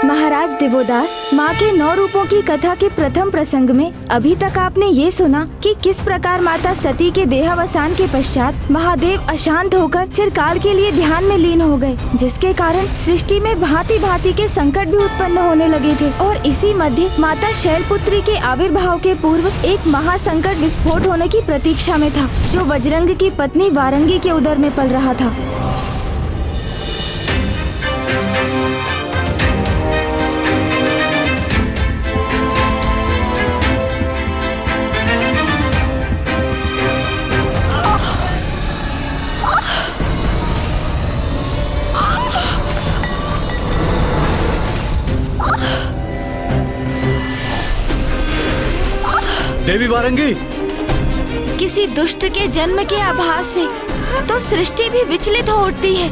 महाराज दिवोदास, माँ के 9 रूपों की कथा के प्रथम प्रसंग में अभी तक आपने ये सुना कि किस प्रकार माता सती के देहावसान के पश्चात महादेव अशांत होकर चिरकाल के लिए ध्यान में लीन हो गए, जिसके कारण सृष्टि में भांति भांति के संकट भी उत्पन्न होने लगे थे। और इसी मध्य माता शैलपुत्री के आविर्भाव के पूर्व एक महासंकट विस्फोट होने की प्रतीक्षा में था, जो वज्रंग की पत्नी वारंगी के उदर में पल रहा था। देवी वारंगी, किसी दुष्ट के जन्म के आभास से तो सृष्टि भी विचलित हो उठती है,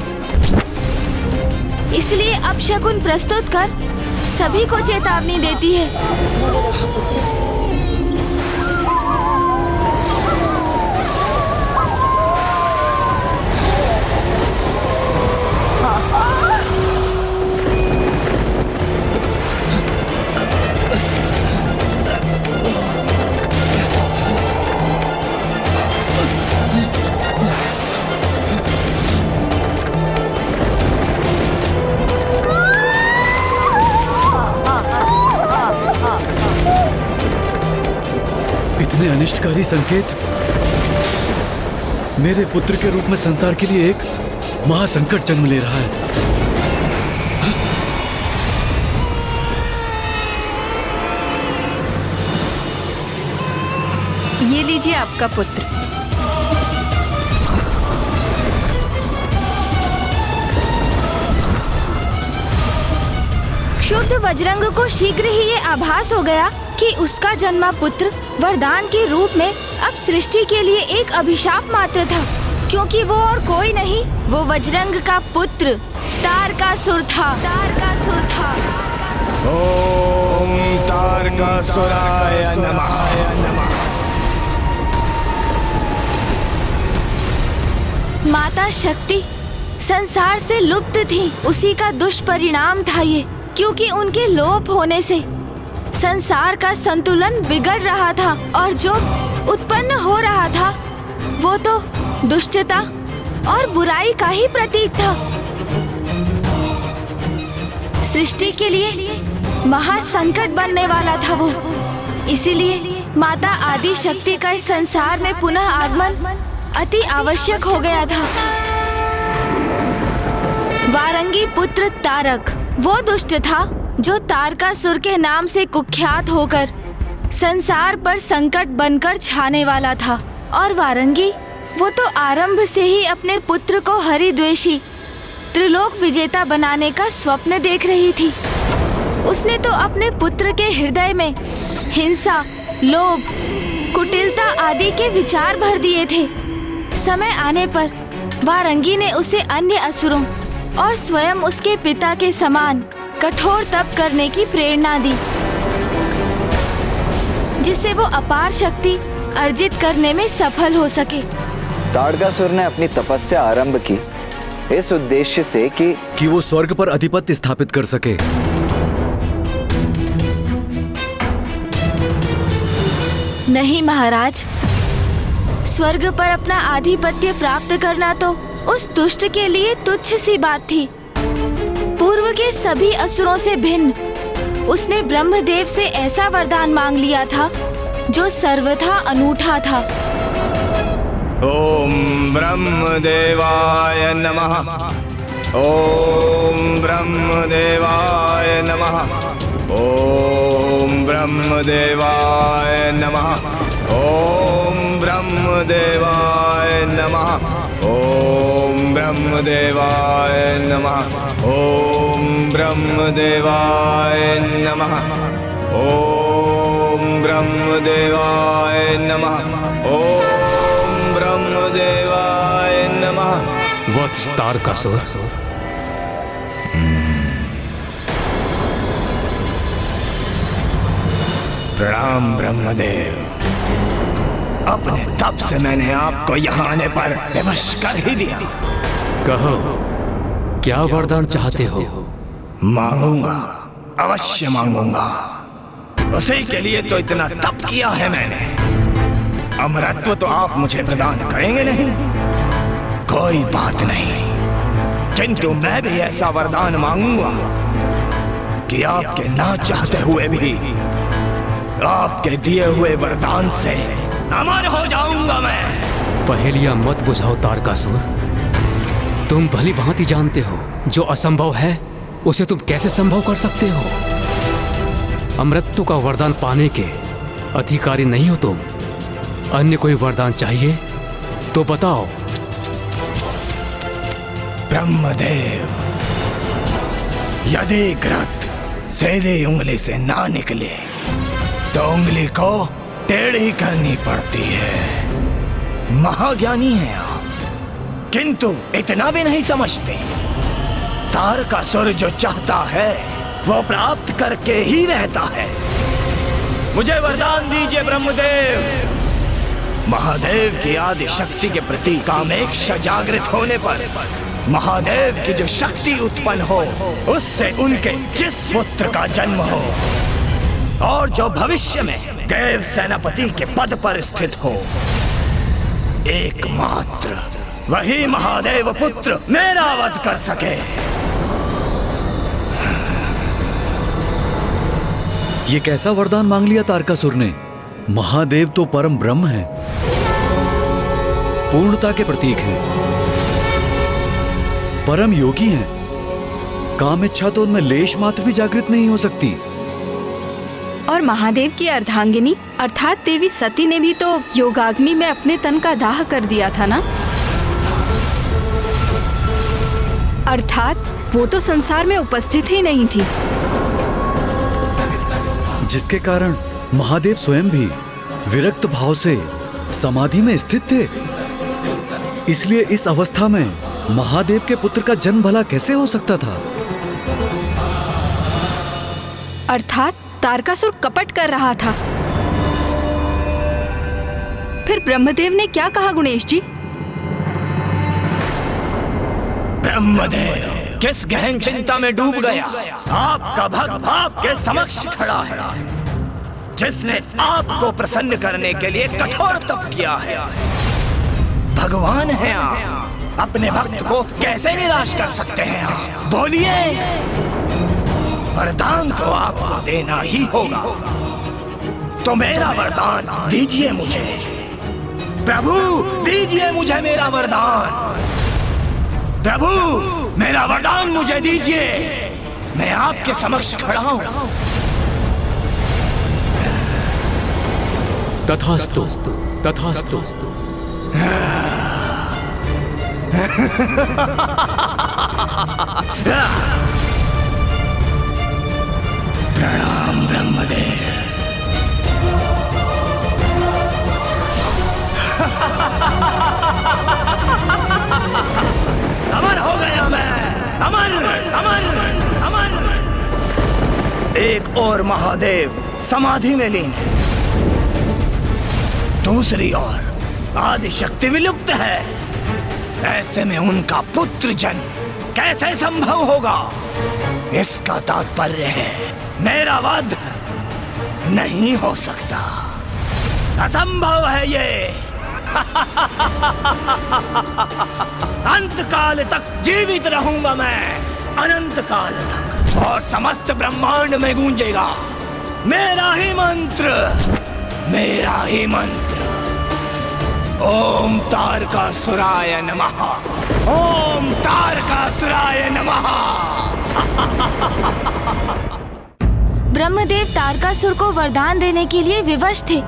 इसलिए अपशकुन प्रस्तुत कर सभी को चेतावनी देती है। इतने अनिष्टकारी संकेत मेरे पुत्र के रूप में संसार के लिए एक महासंकट जन्म ले रहा है। ये लीजिए आपका पुत्र। क्षुब्ध वज्रंग को शीघ्र ही ये आभास हो गया कि उसका जन्मा पुत्र वरदान के रूप में अब सृष्टि के लिए एक अभिशाप मात्र था, क्योंकि वो और कोई नहीं, वो वज्रंग का पुत्र तारकासुर था। ओम तारकासुराय नमः। माता शक्ति संसार से लुप्त थी, उसी का दुष्परिणाम था ये, क्योंकि उनके लोप होने से संसार का संतुलन बिगड़ रहा था और जो उत्पन्न हो रहा था वो तो दुष्टता और बुराई का ही प्रतीक था। सृष्टि के लिए महासंकट बनने वाला था वो, इसीलिए माता आदि शक्ति का इस संसार में पुनः आगमन अति आवश्यक हो गया था। वारंगी पुत्र तारक वो दुष्ट था जो तारकासुर के नाम से कुख्यात होकर संसार पर संकट बनकर छाने वाला था, और वारंगी वो तो आरंभ से ही अपने पुत्र को हरिद्वेषी त्रिलोक विजेता बनाने का स्वप्न देख रही थी। उसने तो अपने पुत्र के हृदय में हिंसा, लोभ, कुटिलता आदि के विचार भर दिए थे। समय आने पर वारंगी ने उसे अन्य असुरों और स्वयं उसके पिता के समान कठोर तप करने की प्रेरणा दी, जिससे वो अपार शक्ति अर्जित करने में सफल हो सके। तारकासुर ने अपनी तपस्या आरंभ की इस उद्देश्य से कि वो स्वर्ग पर अधिपत्य स्थापित कर सके। नहीं महाराज, स्वर्ग पर अपना आधिपत्य प्राप्त करना तो उस दुष्ट के लिए तुच्छ सी बात थी। पूर्व के सभी असुरों से भिन्न उसने ब्रह्मदेव से ऐसा वरदान मांग लिया था जो सर्वथा अनूठा था। ओम ब्रह्मदेवाय नमः। ओम ब्रह्मदेवाय नमः। ओम ब्रह्मदेवाय नमः। ओम ब्रह्मदेवाय नमः। ओम ब्रह्मदेवाय नमः। ओम ब्रह्मदेवाय नमः। ओम ब्रह्मदेवाय नमः। ओम ब्रह्मदेवाय नमः। वत्स तारकासुर, प्रणाम ब्रह्मदेव। अपने तप से मैंने आपको यहाँ आने पर विवश कर ही दिया। कहो क्या वरदान चाहते हो? मांगूंगा अवश्य मांगूंगा। उसी के लिए तो इतना तप किया है मैंने। अमरत्व तो आप मुझे प्रदान करेंगे नहीं, कोई बात नहीं, किंतु मैं भी ऐसा वरदान मांगूंगा कि आपके ना चाहते हुए भी आपके दिए हुए वरदान से अमर हो जाऊंगा मैं। पहेलियां मत बुझाओ तारकासुर। तुम भली भांति जानते हो जो असंभव है उसे तुम कैसे संभव कर सकते हो। अमृत्यु का वरदान पाने के अधिकारी नहीं हो तुम। अन्य कोई वरदान चाहिए तो बताओ। ब्रह्मदेव, यदि घृत सीधी उंगली से ना निकले तो उंगली को टेढ़ी करनी पड़ती है। महाज्ञानी हैं आप, किंतु इतना भी नहीं समझते। तारकासुर जो चाहता है वो प्राप्त करके ही रहता है। मुझे वरदान दीजिए ब्रह्मदेव। महादेव की आदि शक्ति के प्रति कामेक्षा जागृत होने पर महादेव की जो शक्ति उत्पन्न हो उससे उनके जिस पुत्र का जन्म हो और जो भविष्य में देव सेनापति के पद पर स्थित हो, एकमात्र वही महादेव पुत्र मेरा वध कर सके। ये कैसा वरदान मांग लिया तारकासुर ने? महादेव तो परम ब्रह्म है, पूर्णता के प्रतीक हैं, परम योगी हैं। काम इच्छा तो उनमें लेश मात्र भी जागृत नहीं हो सकती। और महादेव की अर्धांगिनी अर्थात देवी सती ने भी तो योगाग्नि में अपने तन का दाह कर दिया था ना। अर्थात वो तो संसार में उपस्थित ही नहीं थी, जिसके कारण महादेव स्वयं भी विरक्त भाव से समाधि में स्थित थे। इसलिए इस अवस्था में महादेव के पुत्र का जन्म भला कैसे हो सकता था? अर्थात तारकासुर कपट कर रहा था। फिर ब्रह्मदेव ने क्या कहा गुणेश जी? ब्रह्मदेव किस गहन चिंता में डूब गया। आपका भक्त आपके समक्ष खड़ा है, जिसने आपको प्रसन्न करने के लिए कठोर तप किया है। भगवान हैं आप, अपने भक्त को कैसे निराश कर सकते हैं आप? बोलिए, वरदान तो आपको देना ही होगा, तो मेरा वरदान दीजिए मुझे। प्रभु दीजिए मुझे मेरा वरदान। प्रभु मेरा वरदान मुझे दीजिए, मैं आपके समक्ष खड़ा हूं। तथास्तु तथास्तु। प्रणाम ब्रह्मदेव। अमर हो गया मैं, अमर अमर अमर। एक और महादेव समाधि में लीन है, दूसरी ओर आदि शक्ति विलुप्त है। ऐसे में उनका पुत्र जन्म कैसे संभव होगा? इसका तात्पर्य है मेरा वध नहीं हो सकता, असंभव है ये। अंत काल तक जीवित रहूंगा मैं, अनंत काल तक, और समस्त ब्रह्मांड में गूंजेगा मेरा ही मंत्र, मेरा ही मंत्र। ओम तारकासुराय नमः, ओम तारकासुराय नमः। ब्रह्मदेव तारकासुर को वरदान देने के लिए विवश थे,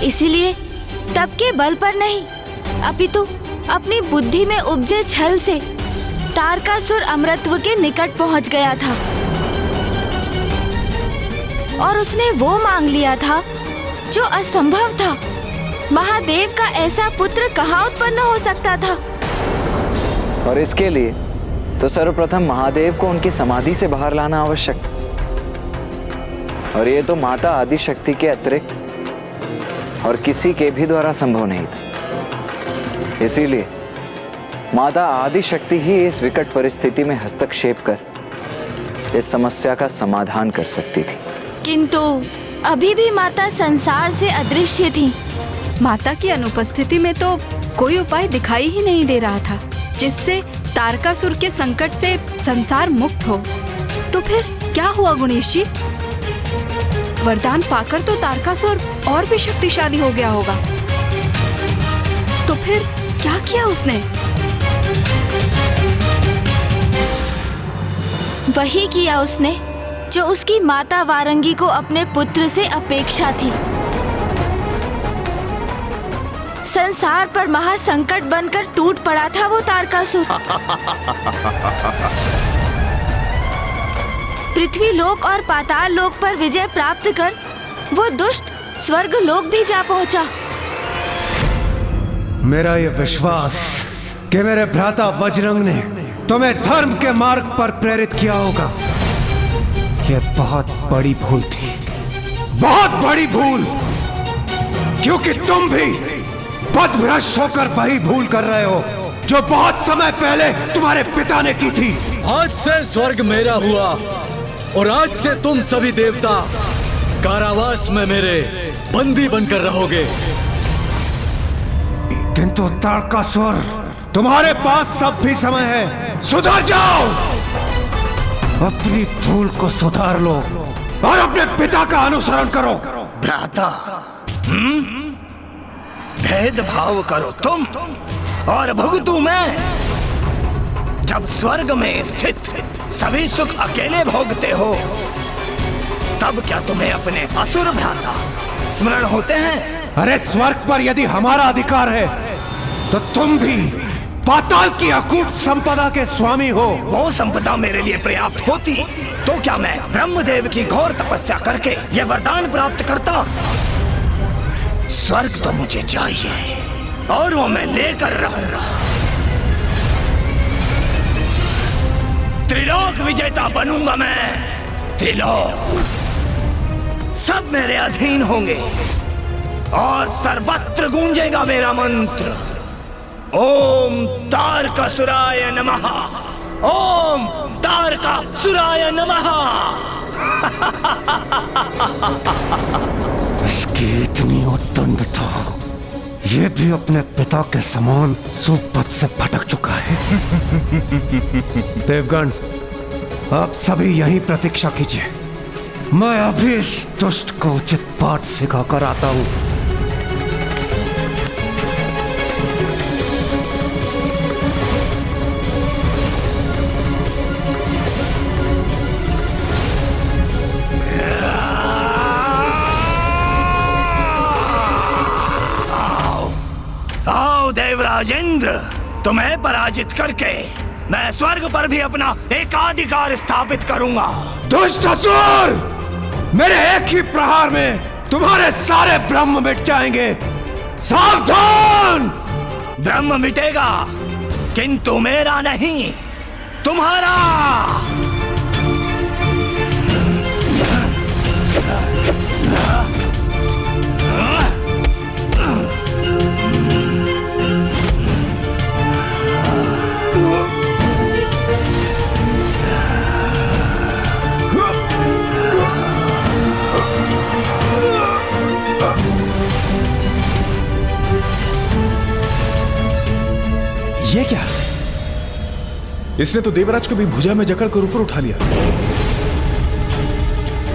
इसीलिए तप के बल पर नहीं अपितु अपनी बुद्धि में उपजे छल से तारकासुर अमृतत्व के निकट पहुंच गया था और उसने वो मांग लिया था जो असंभव था। महादेव का ऐसा पुत्र कहाँ उत्पन्न हो सकता था? और इसके लिए तो सर्वप्रथम महादेव को उनकी समाधि से बाहर लाना आवश्यक, और ये तो माता आदि शक्ति के अतिरिक्त और किसी के भी द्वारा संभव नहीं था। इसीलिए माता आदि शक्ति ही इस विकट परिस्थिति में हस्तक्षेप कर इस समस्या का समाधान कर सकती थी। किंतु अभी भी माता संसार से अदृश्य थी। माता की अनुपस्थिति में तो कोई उपाय दिखाई ही नहीं दे रहा था जिससे तारकासुर के संकट से संसार मुक्त हो। तो फिर क्या हुआ गणेश जी? वरदान पाकर तो तारकासुर और भी शक्तिशाली हो गया होगा। तो फिर क्या किया उसने? वही किया उसने जो उसकी माता वारंगी को अपने पुत्र से अपेक्षा थी। संसार पर महासंकट बनकर टूट पड़ा था वो तारकासुर। पृथ्वी लोक और पाताल लोक पर विजय प्राप्त कर वो दुष्ट स्वर्ग लोक भी जा पहुंचा। मेरा ये विश्वास कि मेरे भ्राता वज्रंग ने तुम्हें धर्म के मार्ग पर प्रेरित किया होगा, ये बहुत बड़ी भूल थी, बहुत बड़ी भूल। क्योंकि तुम भी पथभ्रष्ट होकर वही भूल कर रहे हो जो बहुत समय पहले तुम्हारे पिता ने की थी। आज से स्वर्ग मेरा हुआ और आज से तुम सभी देवता कारावास में मेरे बंदी बनकर रहोगे। किंतु तारकासुर, तुम्हारे पास सब भी समय है, सुधर जाओ, अपनी भूल को सुधार लो और अपने पिता का अनुसरण करो। भ्राता, भेदभाव करो तुम और भुगतू मैं। जब स्वर्ग में स्थित सभी सुख अकेले भोगते हो, तब क्या तुम्हें अपने असुर भ्राता स्मरण होते हैं? अरे स्वर्ग पर यदि हमारा अधिकार है तो तुम भी पाताल की अकूट संपदा के स्वामी हो। वो संपदा मेरे लिए पर्याप्त होती तो क्या मैं ब्रह्मदेव की घोर तपस्या करके ये वरदान प्राप्त करता? स्वर्ग तो मुझे चाहिए और वो मैं लेकर रहूंगा। त्रिलोक विजेता बनूंगा मैं। त्रिलोक सब मेरे अधीन होंगे और सर्वत्र गूंजेगा मेरा मंत्र, ओम तारकासुराय नमः, ओम तारकासुराय नमः। इसकी इतनी उद्दंड था, ये भी अपने पिता के समान सुपथ से भटक चुका है। देवगण, आप सभी यहीं प्रतीक्षा कीजिए, मैं अभी इस दुष्ट को उचित पाठ सिखा कर आता हूं। देवराजेंद्र, तुम्हें पराजित करके मैं स्वर्ग पर भी अपना एकाधिकार स्थापित करूंगा। दुष्ट असुर, मेरे एक ही प्रहार में तुम्हारे सारे ब्रह्म मिट जाएंगे। सावधान! ब्रह्म मिटेगा किंतु मेरा नहीं, तुम्हारा। ये क्या? इसने तो देवराज को भी भुजा में जकड़कर ऊपर उठा लिया।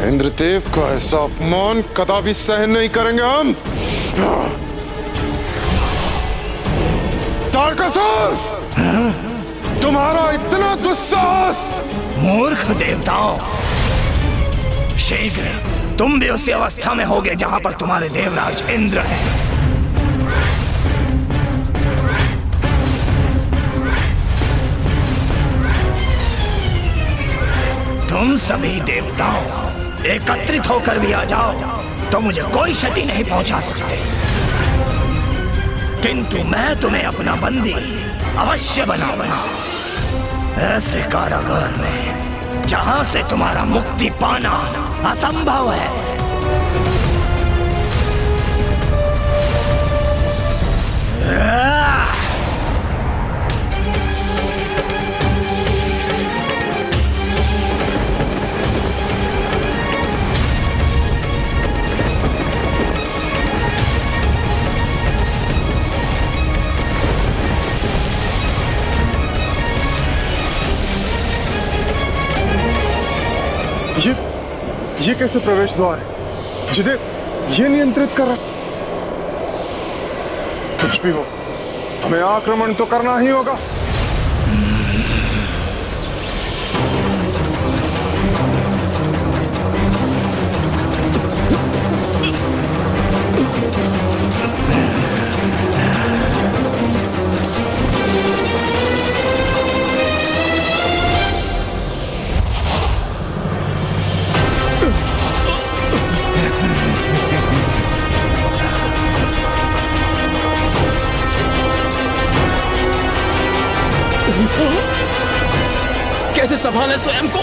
इंद्रदेव का ऐसा अपमान कदापि सहन नहीं करेंगे हम। तारकासुर, तुम्हारा इतना दुस्साहस! मूर्ख देवताओं, शीघ्र तुम भी उसी अवस्था में होगे जहां पर तुम्हारे देवराज इंद्र हैं। तुम सभी देवताओं एकत्रित होकर भी आ जाओ तो मुझे कोई क्षति नहीं पहुंचा सकते, किंतु मैं तुम्हें अपना बंदी अवश्य बनाऊंगा, ऐसे कारागार में जहां से तुम्हारा मुक्ति पाना असंभव है। ये कैसे प्रवेश द्वार है जिन्हें ये नियंत्रित कर रहा? कुछ भी हो, हमें आक्रमण तो करना ही होगा। कैसे संभाले स्वयं को?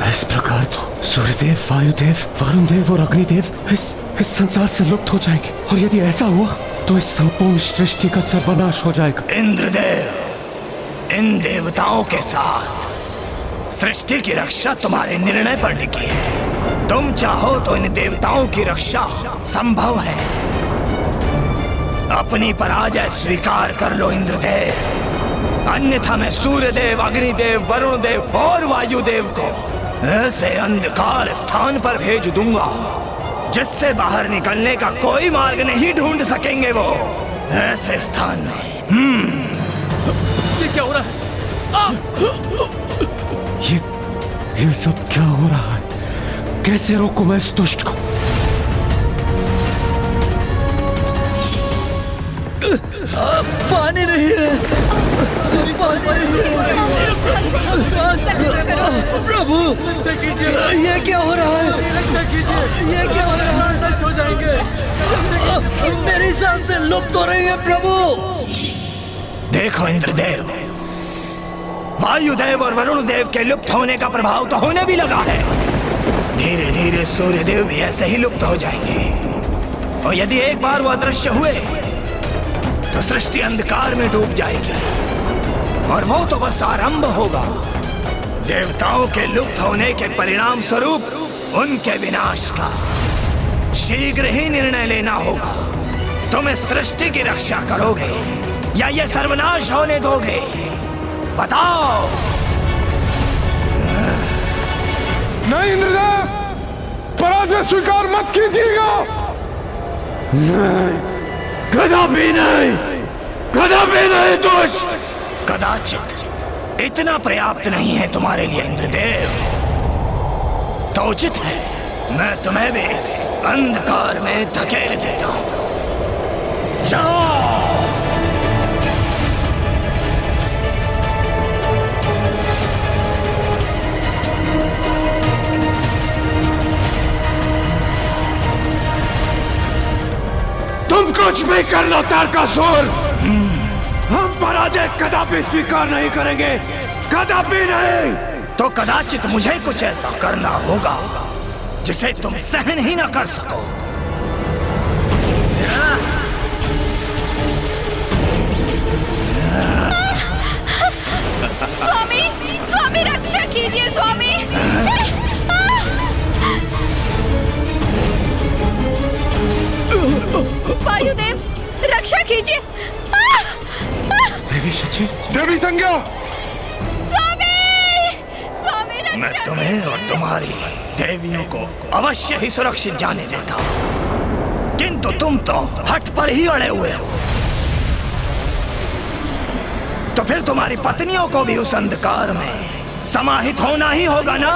इस प्रकार तो सूर्यदेव, वायुदेव, वरुणदेव और अग्निदेव इस संसार से लुप्त हो जाएंगे, और यदि ऐसा हुआ तो इस संपूर्ण सृष्टि का सर्वनाश हो जाएगा। इंद्रदेव, इन देवताओं के साथ सृष्टि की रक्षा तुम्हारे निर्णय पर टिकी है। तुम चाहो तो इन देवताओं की रक्षा संभव है। अपनी पराजय स्वीकार कर लो इंद्रदेव, अन्यथा मैं सूर्यदेव, अग्निदेव, वरुणदेव और वायुदेव को ऐसे अंधकार स्थान पर भेज दूंगा जिससे बाहर निकलने का कोई मार्ग नहीं ढूंढ सकेंगे वो। ऐसे स्थान में ये क्या हो रहा है? ये सब क्या हो रहा है? कैसे रोकूं मैं इस दुष्ट को? पानी नहीं है, प्रभु, ये क्या हो रहा है? ये क्या हो रहा है? नष्ट हो जाएंगे, मेरी सांसें लुप्त हो रही है प्रभु। देखो इंद्रदेव, वायुदेव और वरुणदेव के लुप्त होने का प्रभाव तो होने भी लगा है। धीरे धीरे सूर्यदेव भी ऐसे ही लुप्त हो जाएंगे, और यदि एक बार वो अदृश्य हुए तो सृष्टि अंधकार में डूब जाएगी, और वो तो बस आरंभ होगा। देवताओं के लुप्त होने के परिणाम स्वरूप उनके विनाश का शीघ्र ही निर्णय लेना होगा। तुम इस सृष्टि की रक्षा करोगे या ये सर्वनाश होने दोगे? बताओ। नहीं इंद्रदेव, पराजय स्वीकार मत कीजिएगा। नहीं, कदापि नहीं, कदापि नहीं दुष्ट। कदाचित इतना पर्याप्त नहीं है तुम्हारे लिए इंद्रदेव, तो उचित है मैं तुम्हें भी इस अंधकार में धकेल देता हूं। जाओ। तुम कुछ भी कर लो तारकासुर, हम पराजय कदापि स्वीकार नहीं करेंगे, कदापि नहीं। तो कदाचित मुझे कुछ ऐसा करना होगा जिसे तुम सहन ही न कर सको। स्वामी, स्वामी रक्षा कीजिए स्वामी। वायुदेव रक्षा कीजिए। देवी शची, देवी संज्ञा, स्वामी, स्वामी रक्षा। मैं तुम्हें और तुम्हारी देवियों को अवश्य ही सुरक्षित जाने देता हूं, किंतु तुम तो हट पर ही अड़े हुए हो। तो फिर तुम्हारी पत्नियों को भी उस अंधकार में समाहित होना ही होगा ना।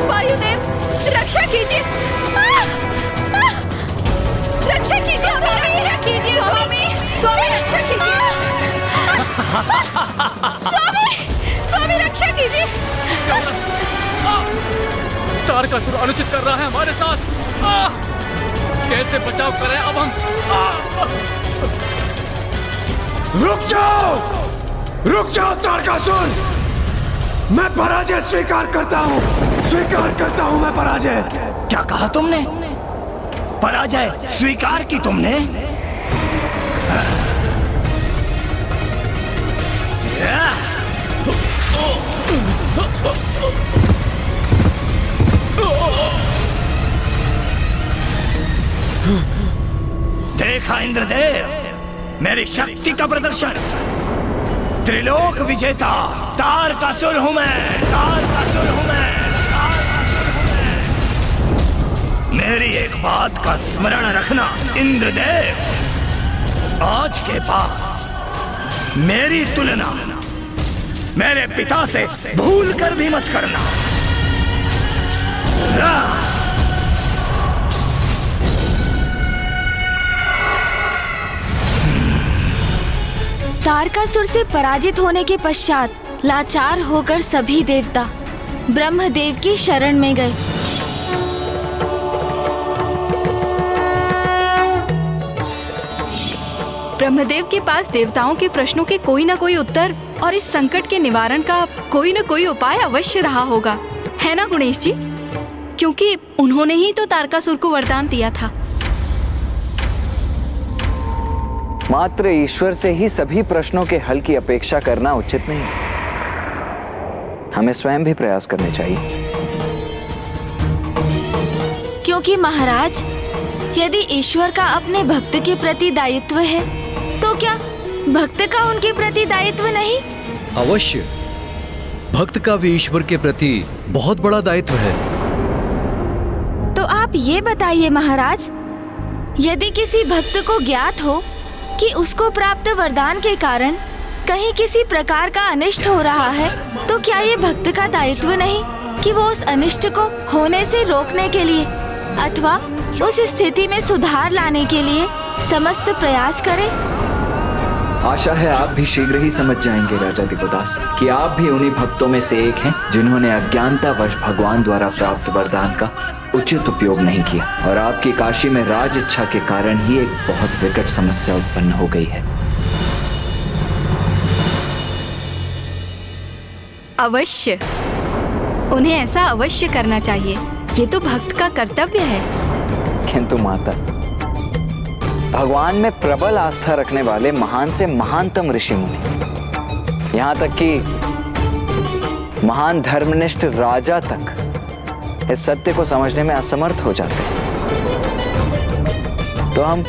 वायुदेव रक्षा कीजिए। रक्षा कीजिए स्वामी, रक्षा कीजिए स्वामी, स्वामी रक्षा कीजिए। स्वामी, स्वामी रक्षा कीजिए। तारकासुर अनुचित कर रहा है हमारे साथ। कैसे बचाव करें अब हम? रुक जाओ, रुक जाओ तारकासुर, मैं पराजय स्वीकार करता हूँ, स्वीकार करता हूँ मैं पराजय। क्या कहा तुमने? पराजय स्वीकार की तुमने? इंद्रदेव, मेरी शक्ति का प्रदर्शन। त्रिलोक विजेता तारकासुर हूं मैं, तारकासुर हूं मैं, तारकासुर हूं मैं। मेरी एक बात का स्मरण रखना इंद्रदेव, आज के बाद मेरी तुलना मेरे पिता से भूल कर भी मत करना। तारकासुर से पराजित होने के पश्चात लाचार होकर सभी देवता ब्रह्मदेव की शरण में गए। ब्रह्मदेव के पास देवताओं के प्रश्नों के कोई ना कोई उत्तर और इस संकट के निवारण का कोई ना कोई उपाय अवश्य रहा होगा, है ना गणेश जी? क्योंकि उन्होंने ही तो तारकासुर को वरदान दिया था। मात्र ईश्वर से ही सभी प्रश्नों के हल की अपेक्षा करना उचित नहीं। हमें स्वयं भी प्रयास करने चाहिए। क्योंकि महाराज, यदि ईश्वर का अपने भक्त के प्रति दायित्व है, तो क्या भक्त का उनके प्रति दायित्व नहीं? अवश्य, भक्त का भी ईश्वर के प्रति बहुत बड़ा दायित्व है। तो आप ये बताइए महाराज, यदि किसी भक्त को ज्ञात हो कि उसको प्राप्त वरदान के कारण कहीं किसी प्रकार का अनिष्ट हो रहा है, तो क्या ये भक्त का दायित्व नहीं कि वो उस अनिष्ट को होने से रोकने के लिए अथवा उस स्थिति में सुधार लाने के लिए समस्त प्रयास करे? आशा है आप भी शीघ्र ही समझ जाएंगे राजा दिव्यदास कि आप भी उन्हीं भक्तों में से एक हैं जिन्होंने अज्ञानतावश भगवान द्वारा प्राप्त वरदान का उचित उपयोग नहीं किया, और आपकी काशी में राज इच्छा के कारण ही एक बहुत विकट समस्या उत्पन्न हो गई है। अवश्य, उन्हें ऐसा अवश्य करना चाहिए, ये तो भक्त का कर्तव्य है। किंतु माता, भगवान में प्रबल आस्था रखने वाले महान से महानतम ऋषि मुनि, यहाँ तक कि महान धर्मनिष्ठ राजा तक इस सत्य को समझने में असमर्थ हो जाते हैं। तो हम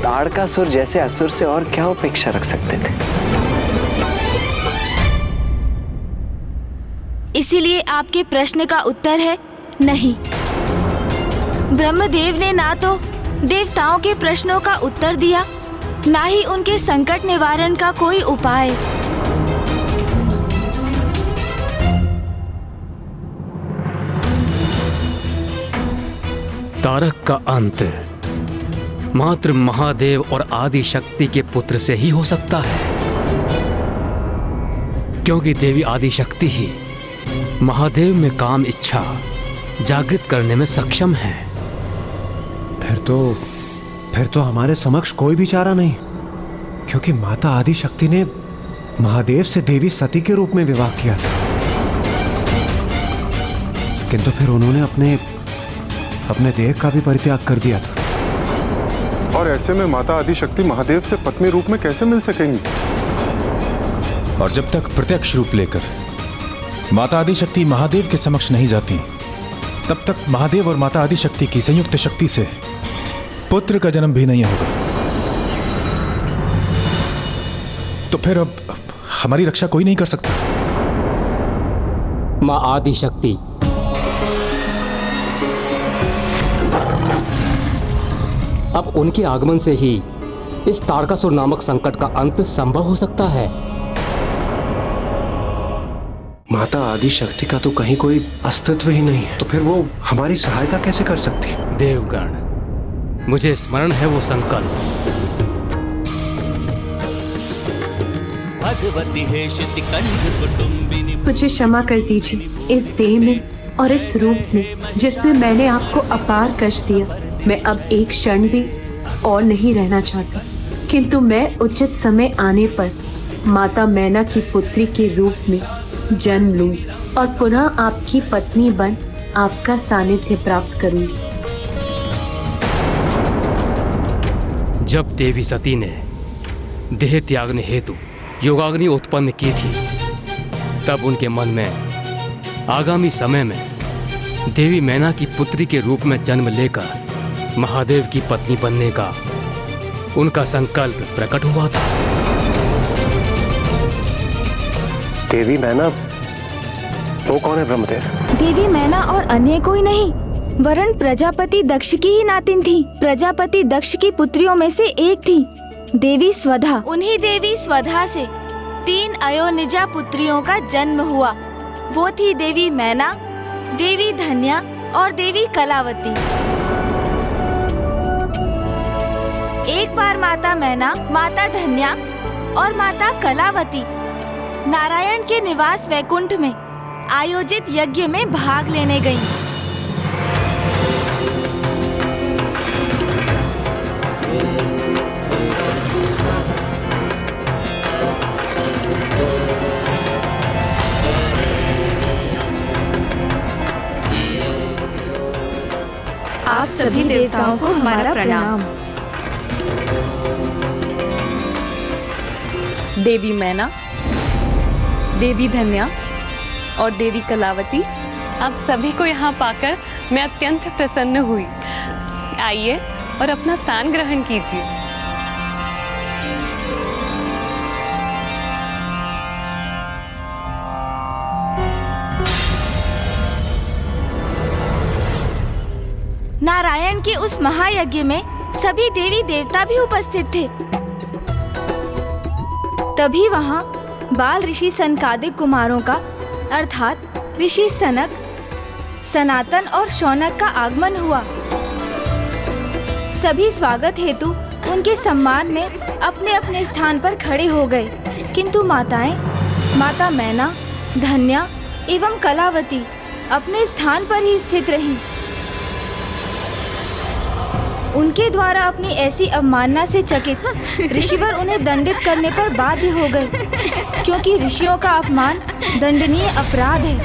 तारकासुर जैसे असुर से और क्या अपेक्षा रख सकते थे? इसीलिए आपके प्रश्न का उत्तर है नहीं। ब्रह्मदेव ने ना तो देवताओं के प्रश्नों का उत्तर दिया, ना ही उनके संकट निवारण का कोई उपाय। तारक का अंत मात्र महादेव और आदि शक्ति के पुत्र से ही हो सकता है, क्योंकि देवी आदि शक्ति ही महादेव में काम इच्छा जागृत करने में सक्षम है। फिर तो हमारे समक्ष कोई भी चारा नहीं, क्योंकि माता आदि शक्ति ने महादेव से देवी सती के रूप में विवाह किया था, किंतु फिर उन्होंने अपने देह का भी परित्याग कर दिया था। और ऐसे में माता आदि शक्ति महादेव से पत्नी रूप में कैसे मिल सकेंगी? और जब तक प्रत्यक्ष रूप लेकर माता आदि शक्ति महादेव के समक्ष नहीं जाती, तब तक महादेव और माता आदि शक्ति की संयुक्त शक्ति से पुत्र का जन्म भी नहीं होगा। तो फिर अब हमारी रक्षा कोई नहीं कर सकता। मां आदि शक्ति अब उनके आगमन से ही इस तारकासुर नामक संकट का अंत संभव हो सकता है। माता आदि शक्ति का तो कहीं कोई अस्तित्व ही नहीं है, तो फिर वो हमारी सहायता कैसे कर सकती है? देवगण, मुझे स्मरण है वो संकल्प। मुझे क्षमा कर दीजिए इस देह में और इस रूप में जिसमें मैंने आपको अपार कष्ट दिया। मैं अब एक क्षण भी और नहीं रहना चाहता, किंतु मैं उचित समय आने पर माता मैना की पुत्री के रूप में जन्म लूंगी और पुनः आपकी पत्नी बन आपका सानिध्य प्राप्त करूंगी। जब देवी सती ने देह त्यागने हेतु योगाग्नि उत्पन्न की थी, तब उनके मन में आगामी समय में देवी मैना की पुत्री के रूप में जन्म लेकर महादेव की पत्नी बनने का उनका संकल्प प्रकट हुआ था। देवी मैना, वो कौन है ब्रह्मदेव? देवी मैना और अन्य कोई नहीं, वरन प्रजापति दक्ष की ही नातिन थी। प्रजापति दक्ष की पुत्रियों में से एक थी देवी स्वधा। उन्हीं देवी स्वधा से 3 अयोनिजा पुत्रियों का जन्म हुआ। वो थी देवी मैना, देवी धन्या और देवी कलावती। एक बार माता मैना, माता धन्या और माता कलावती नारायण के निवास वैकुंठ में आयोजित यज्ञ में भाग लेने गईं। आप सभी देवताओं को हमारा प्रणाम। देवी मैना, देवी धन्या और देवी कलावती, आप सभी को यहाँ पाकर मैं अत्यंत प्रसन्न हुई। आइए और अपना स्थान ग्रहण कीजिए। नारायण के उस महायज्ञ में सभी देवी देवता भी उपस्थित थे। तभी वहाँ बाल ऋषि सनकादिक कुमारों का अर्थात ऋषि सनक, सनातन और शौनक का आगमन हुआ। सभी स्वागत हेतु उनके सम्मान में अपने अपने स्थान पर खड़े हो गए, किंतु माताएं, माता मैना, धन्या एवं कलावती अपने स्थान पर ही स्थित रहीं। उनके द्वारा अपनी ऐसी अवमानना से चकित ऋषिवर उन्हें दंडित करने पर बाध्य हो गए, क्योंकि ऋषियों का अपमान दंडनीय अपराध है।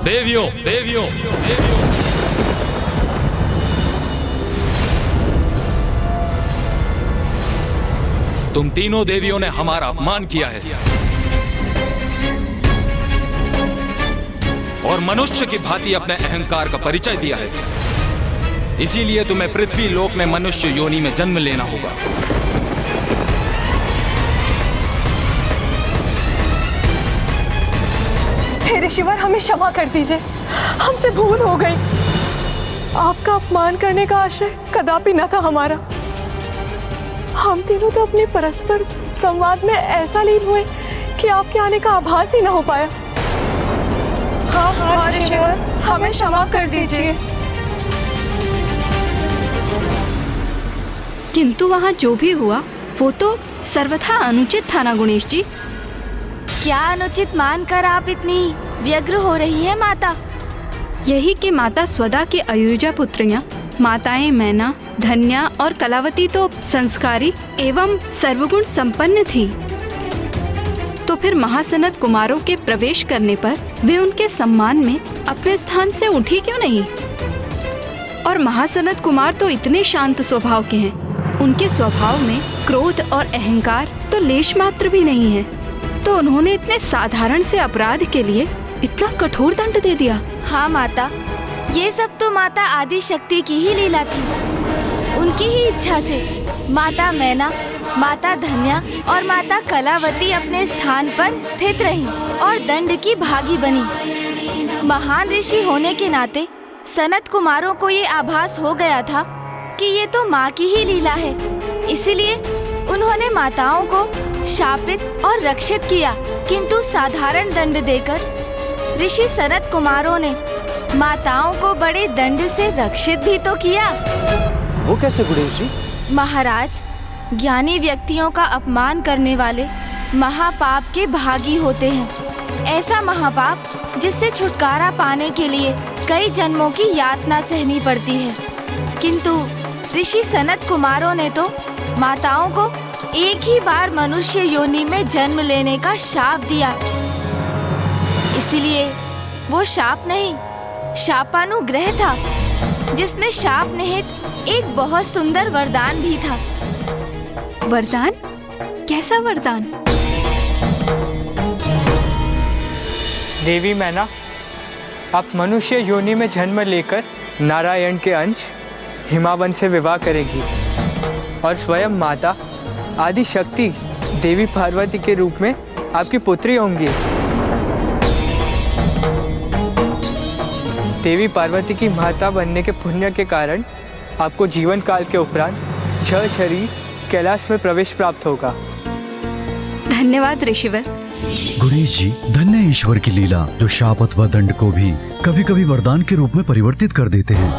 देवियों, देवियों, देवियों, तुम तीनों देवियों ने हमारा अपमान किया है और मनुष्य की भांति अपने अहंकार का परिचय दिया है। इसीलिए तुम्हें पृथ्वी लोक में मनुष्य योनि में जन्म लेना होगा। हे ऋषिवर, हमें क्षमा कर दीजिए, हमसे भूल हो गई। आपका अपमान करने का आशय कदापि न था हमारा। हम तीनों तो अपने परस्पर संवाद में ऐसा लीन हुए कि आपके आने का आभास ही न हो पाया। हाँ ऋषिवर, हमें क्षमा कर दीजिए। किंतु वहाँ जो भी हुआ वो तो सर्वथा अनुचित था ना गणेश जी? क्या अनुचित मानकर आप इतनी व्यग्र हो रही है माता? यही कि माता स्वदा की अयुजा पुत्रियां माताएं मैना, धन्या और कलावती तो संस्कारी एवं सर्वगुण संपन्न थी। तो फिर महासनत कुमारों के प्रवेश करने पर वे उनके सम्मान में अपने स्थान से उठी क्यों नहीं? और महासनत कुमार तो इतने शांत स्वभाव के हैं, उनके स्वभाव में क्रोध और अहंकार तो लेश मात्र भी नहीं है, तो उन्होंने इतने साधारण से अपराध के लिए इतना कठोर दंड दे दिया। हाँ माता, ये सब तो माता आदि शक्ति की ही लीला थी। उनकी ही इच्छा से माता मैना, माता धन्या और माता कलावती अपने स्थान पर स्थित रहीं और दंड की भागी बनी। महान ऋषि होने के नाते सनत कुमारों को ये आभास हो गया था कि ये तो माँ की ही लीला है। इसीलिए उन्होंने माताओं को शापित और रक्षित किया, किंतु साधारण दंड देकर ऋषि सनत कुमारों ने माताओं को बड़े दंड से रक्षित भी तो किया। वो कैसे गणेश जी? महाराज, ज्ञानी व्यक्तियों का अपमान करने वाले महापाप के भागी होते हैं। ऐसा महापाप जिससे छुटकारा पाने के लिए कई जन्मों की यातना सहनी पड़ती है। किंतु ऋषि सनत कुमारों ने तो माताओं को एक ही बार मनुष्य योनि में जन्म लेने का शाप दिया। इसलिए वो शाप नहीं, शापानुग्रह था, जिसमें शाप निहित एक बहुत सुंदर वरदान भी था। वरदान? कैसा वरदान? देवी मैना, आप मनुष्य योनि में जन्म लेकर नारायण के अंश हिमावन से विवाह करेंगी और स्वयं माता आदि शक्ति देवी पार्वती के रूप में आपकी पुत्री होंगी। देवी पार्वती की माता बनने के पुण्य के कारण आपको जीवन काल के उपरांत 6 शरीर कैलाश में प्रवेश प्राप्त होगा। धन्यवाद ऋषिवर। गणेश जी, धन्य ईश्वर की लीला जो शाप अथवा दंड को भी कभी कभी वरदान के रूप में परिवर्तित कर देते हैं।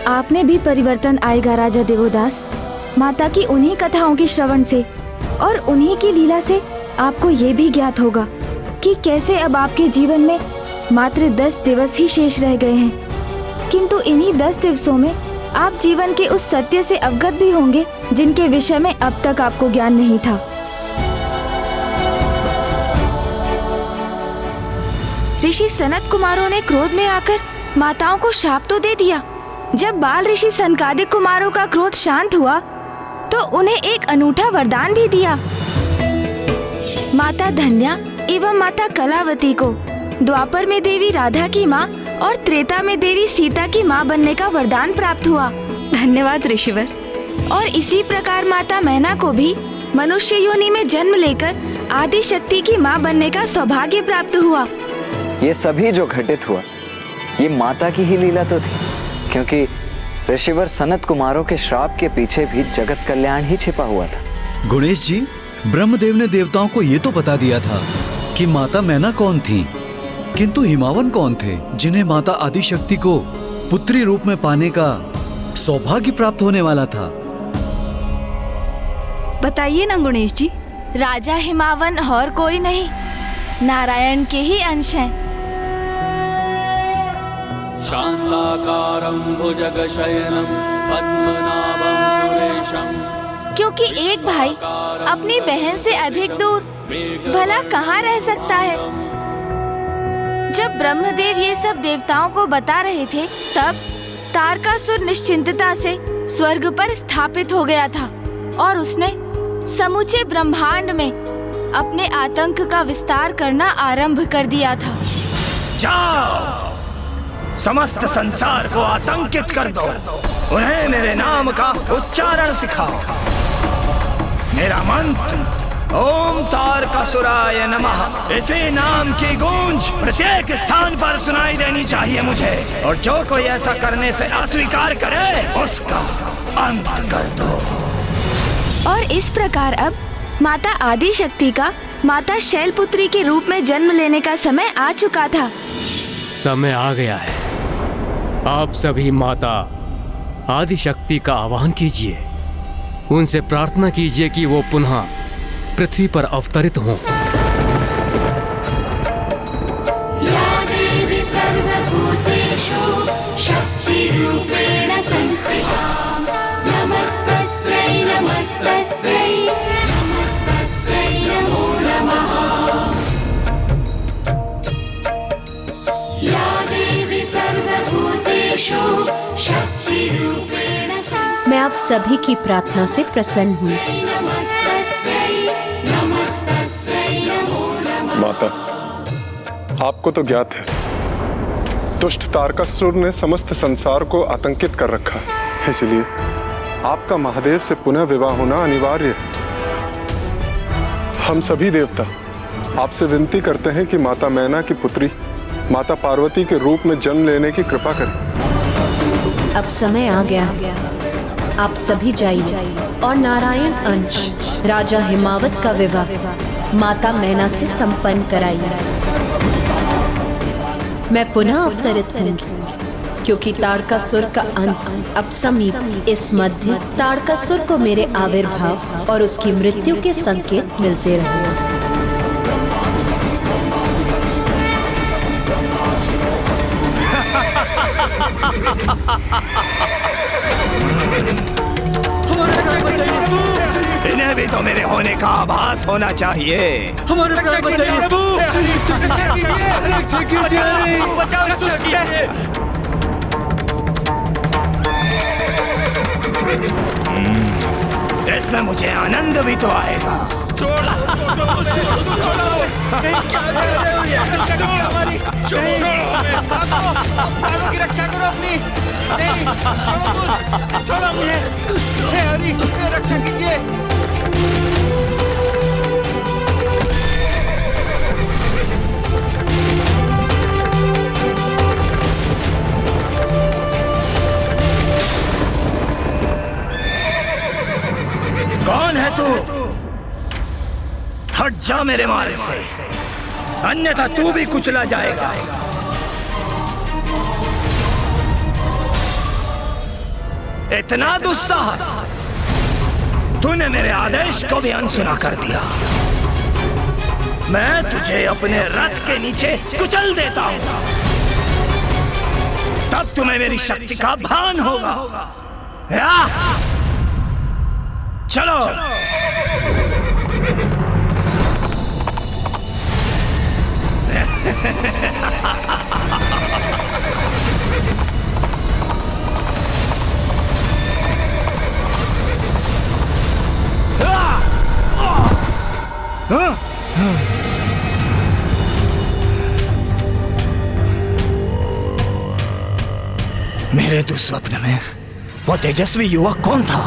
आप में भी परिवर्तन आएगा राजा देवोदास। माता की उन्हीं कथाओं के श्रवण से और उन्हीं की लीला से आपको ये भी ज्ञात होगा कि कैसे अब आपके जीवन में मात्र 10 दिवस ही शेष रह गए हैं, किंतु इन्हीं 10 दिवसों में आप जीवन के उस सत्य से अवगत भी होंगे जिनके विषय में अब तक आपको ज्ञान नहीं था। ऋषि सनत कुमारों ने क्रोध में आकर माताओं को शाप तो दे दिया। जब बाल ऋषि सनकादिक कुमारों का क्रोध शांत हुआ तो उन्हें एक अनूठा वरदान भी दिया। माता धन्या एवं माता कलावती को द्वापर में देवी राधा की माँ और त्रेता में देवी सीता की माँ बनने का वरदान प्राप्त हुआ। धन्यवाद ऋषिवर। और इसी प्रकार माता मैना को भी मनुष्य योनि में जन्म लेकर आदि शक्ति की माँ बनने का सौभाग्य प्राप्त हुआ। ये सभी जो घटित हुआ ये माता की ही लीला तो थी, क्योंकि ऋषिवर सनत कुमारों के श्राप के पीछे भी जगत कल्याण ही छिपा हुआ था। गणेश जी, ब्रह्मदेव ने देवताओं को ये तो बता दिया था कि माता मैना कौन थी, किंतु हिमावन कौन थे जिन्हें माता आदि शक्ति को पुत्री रूप में पाने का सौभाग्य प्राप्त होने वाला था। बताइए ना गणेश जी। राजा हिमावन और कोई नहीं, नारायण के ही अंश हैं। शांताकारं भुजगशयनं पद्मनाभं सुरेशं। क्योंकि एक भाई अपनी बहन से अधिक दूर भला कहाँ रह सकता है। जब ब्रह्मदेव ये सब देवताओं को बता रहे थे तब तारकासुर निश्चिंतता से स्वर्ग पर स्थापित हो गया था और उसने समूचे ब्रह्मांड में अपने आतंक का विस्तार करना आरंभ कर दिया था। जाओ, समस्त संसार को आतंकित कर दो, उन्हें मेरे नाम का उच्चारण सिखाओ। मेरा मंत्र ओम तारकासुराय नमः, इसी नाम की गूंज प्रत्येक स्थान पर सुनाई देनी चाहिए मुझे, और जो कोई ऐसा करने से अस्वीकार करे उसका अंत कर दो। और इस प्रकार अब माता आदि शक्ति का माता शैलपुत्री के रूप में जन्म लेने का समय आ चुका था। समय आ गया है। आप सभी माता आदि शक्ति का आह्वान कीजिए, उनसे प्रार्थना कीजिए कि वो पुनः पृथ्वी पर अवतरित हों। या देवी सर्वभूतेषु शक्तिरूपेण संस्थिता, नमस्तस्यै नमस्तस्यै नमस्तस्यै नमो नमः। या देवी सर्वभूतेषु शक्तिरूपेण संस्थिता। मैं आप सभी की प्रार्थना से प्रसन्न हूँ। माता, आपको तो ज्ञात है दुष्ट तारकासुर ने समस्त संसार को आतंकित कर रखा है, इसलिए आपका महादेव से पुनः विवाह होना अनिवार्य है। हम सभी देवता आपसे विनती करते हैं कि माता मैना की पुत्री माता पार्वती के रूप में जन्म लेने की कृपा करें। अब समय आ गया, आप सभी जाइए और नारायण अंश राजा हिमावत का विवाह माता मैना से संपन्न कराइए। मैं पुनः अवतरित होंगी, क्योंकि तारकासुर का अंत अब समीप। इस मध्य तारकासुर को मेरे आविर्भाव और उसकी मृत्यु के संकेत मिलते रहे। इन्हें भी तो मेरे होने का आभास होना चाहिए। हमारे प्राण बचाइए प्रभु, रक्षा कीजिए। इस इसमें मुझे आनंद भी तो आएगा। रक्षा करो अपनी। छोड़ो मुझे। हरि, रक्षा कीजिए। कौन है तू? हट जा मेरे मार्ग से, अन्यथा तू भी कुचला जाएगा। इतना दुस्साहस! तूने मेरे आदेश को भी अनसुना कर दिया। मैं तुझे अपने रथ के नीचे कुचल देता हूं, तब तुम्हें मेरी शक्ति का भान होगा। या? चलो। मेरे दुस्वप्न में वो तेजस्वी युवक कौन था?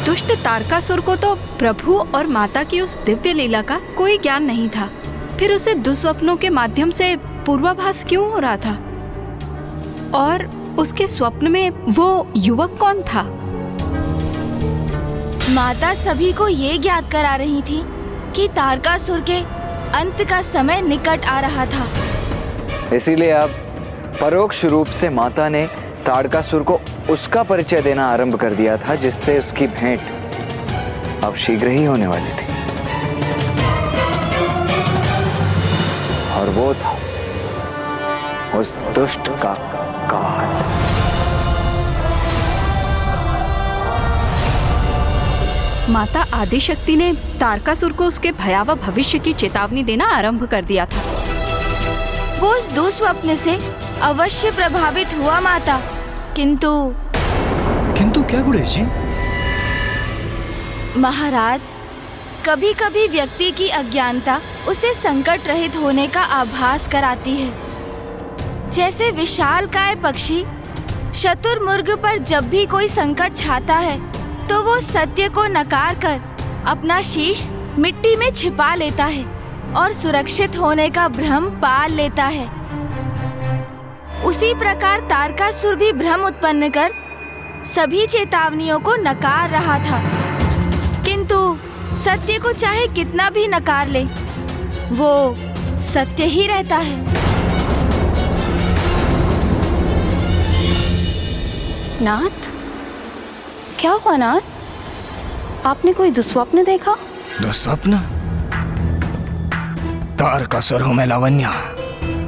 दुष्ट तारकासुर को तो प्रभु और माता की उस दिव्य लीला का कोई ज्ञान नहीं था, फिर उसे दुस्वप्नों के माध्यम से पूर्वाभास क्यों हो रहा था? और उसके स्वप्न में वो युवक कौन था? माता सभी को ये ज्ञात करा रही थी कि तारकासुर के अंत का समय निकट आ रहा था। इसीलिए अब परोक्ष रूप से माता ने तारकासुर को उसका परिचय देना आरंभ कर दिया था, जिससे उसकी भेंट अब शीघ्र ही होने वाली थी। और वो था उस दुष्ट का काल। माता आदिशक्ति ने तारकासुर को उसके भयावह भविष्य की चेतावनी देना आरंभ कर दिया था। वो उस दुस्वप्न से अवश्य प्रभावित हुआ माता, किंतु क्या गुणेश जी? महाराज, कभी कभी व्यक्ति की अज्ञानता उसे संकट रहित होने का आभास कराती है। जैसे विशालकाय पक्षी शतुरमुर्ग पर जब भी कोई संकट छाता है तो वो सत्य को नकार कर अपना शीश मिट्टी में छिपा लेता है और सुरक्षित होने का भ्रम पाल लेता है। उसी प्रकार तारकासुर भी भ्रम उत्पन्न कर सभी चेतावनियों को नकार रहा था, किंतु सत्य को चाहे कितना भी नकार ले, वो सत्य ही रहता है। नाथ, क्या हुआ नाथ? आपने कोई दुस्वप्न देखा? दुस्वप्न? तारकासुर हूं मैं लावण्या,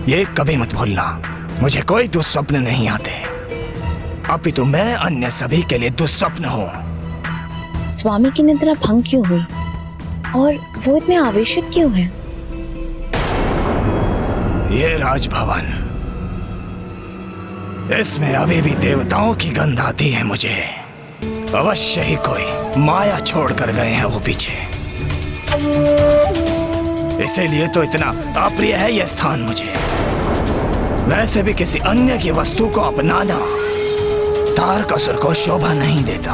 ये कभी मत भूलना। मुझे कोई दुस्वप्न नहीं आते, अपितु मैं अन्य सभी के लिए दुस्वप्न हूँ। स्वामी की निद्रा भंग क्यों हुई और वो इतने आवेशित क्यों हैं? ये राजभवन, इसमें अभी भी देवताओं की गंध आती है मुझे। अवश्य ही कोई माया छोड़ कर गए हैं वो पीछे, इसीलिए तो इतना अप्रिय है यह स्थान मुझे। वैसे भी किसी अन्य की वस्तु को अपनाना तारकासुर को शोभा नहीं देता,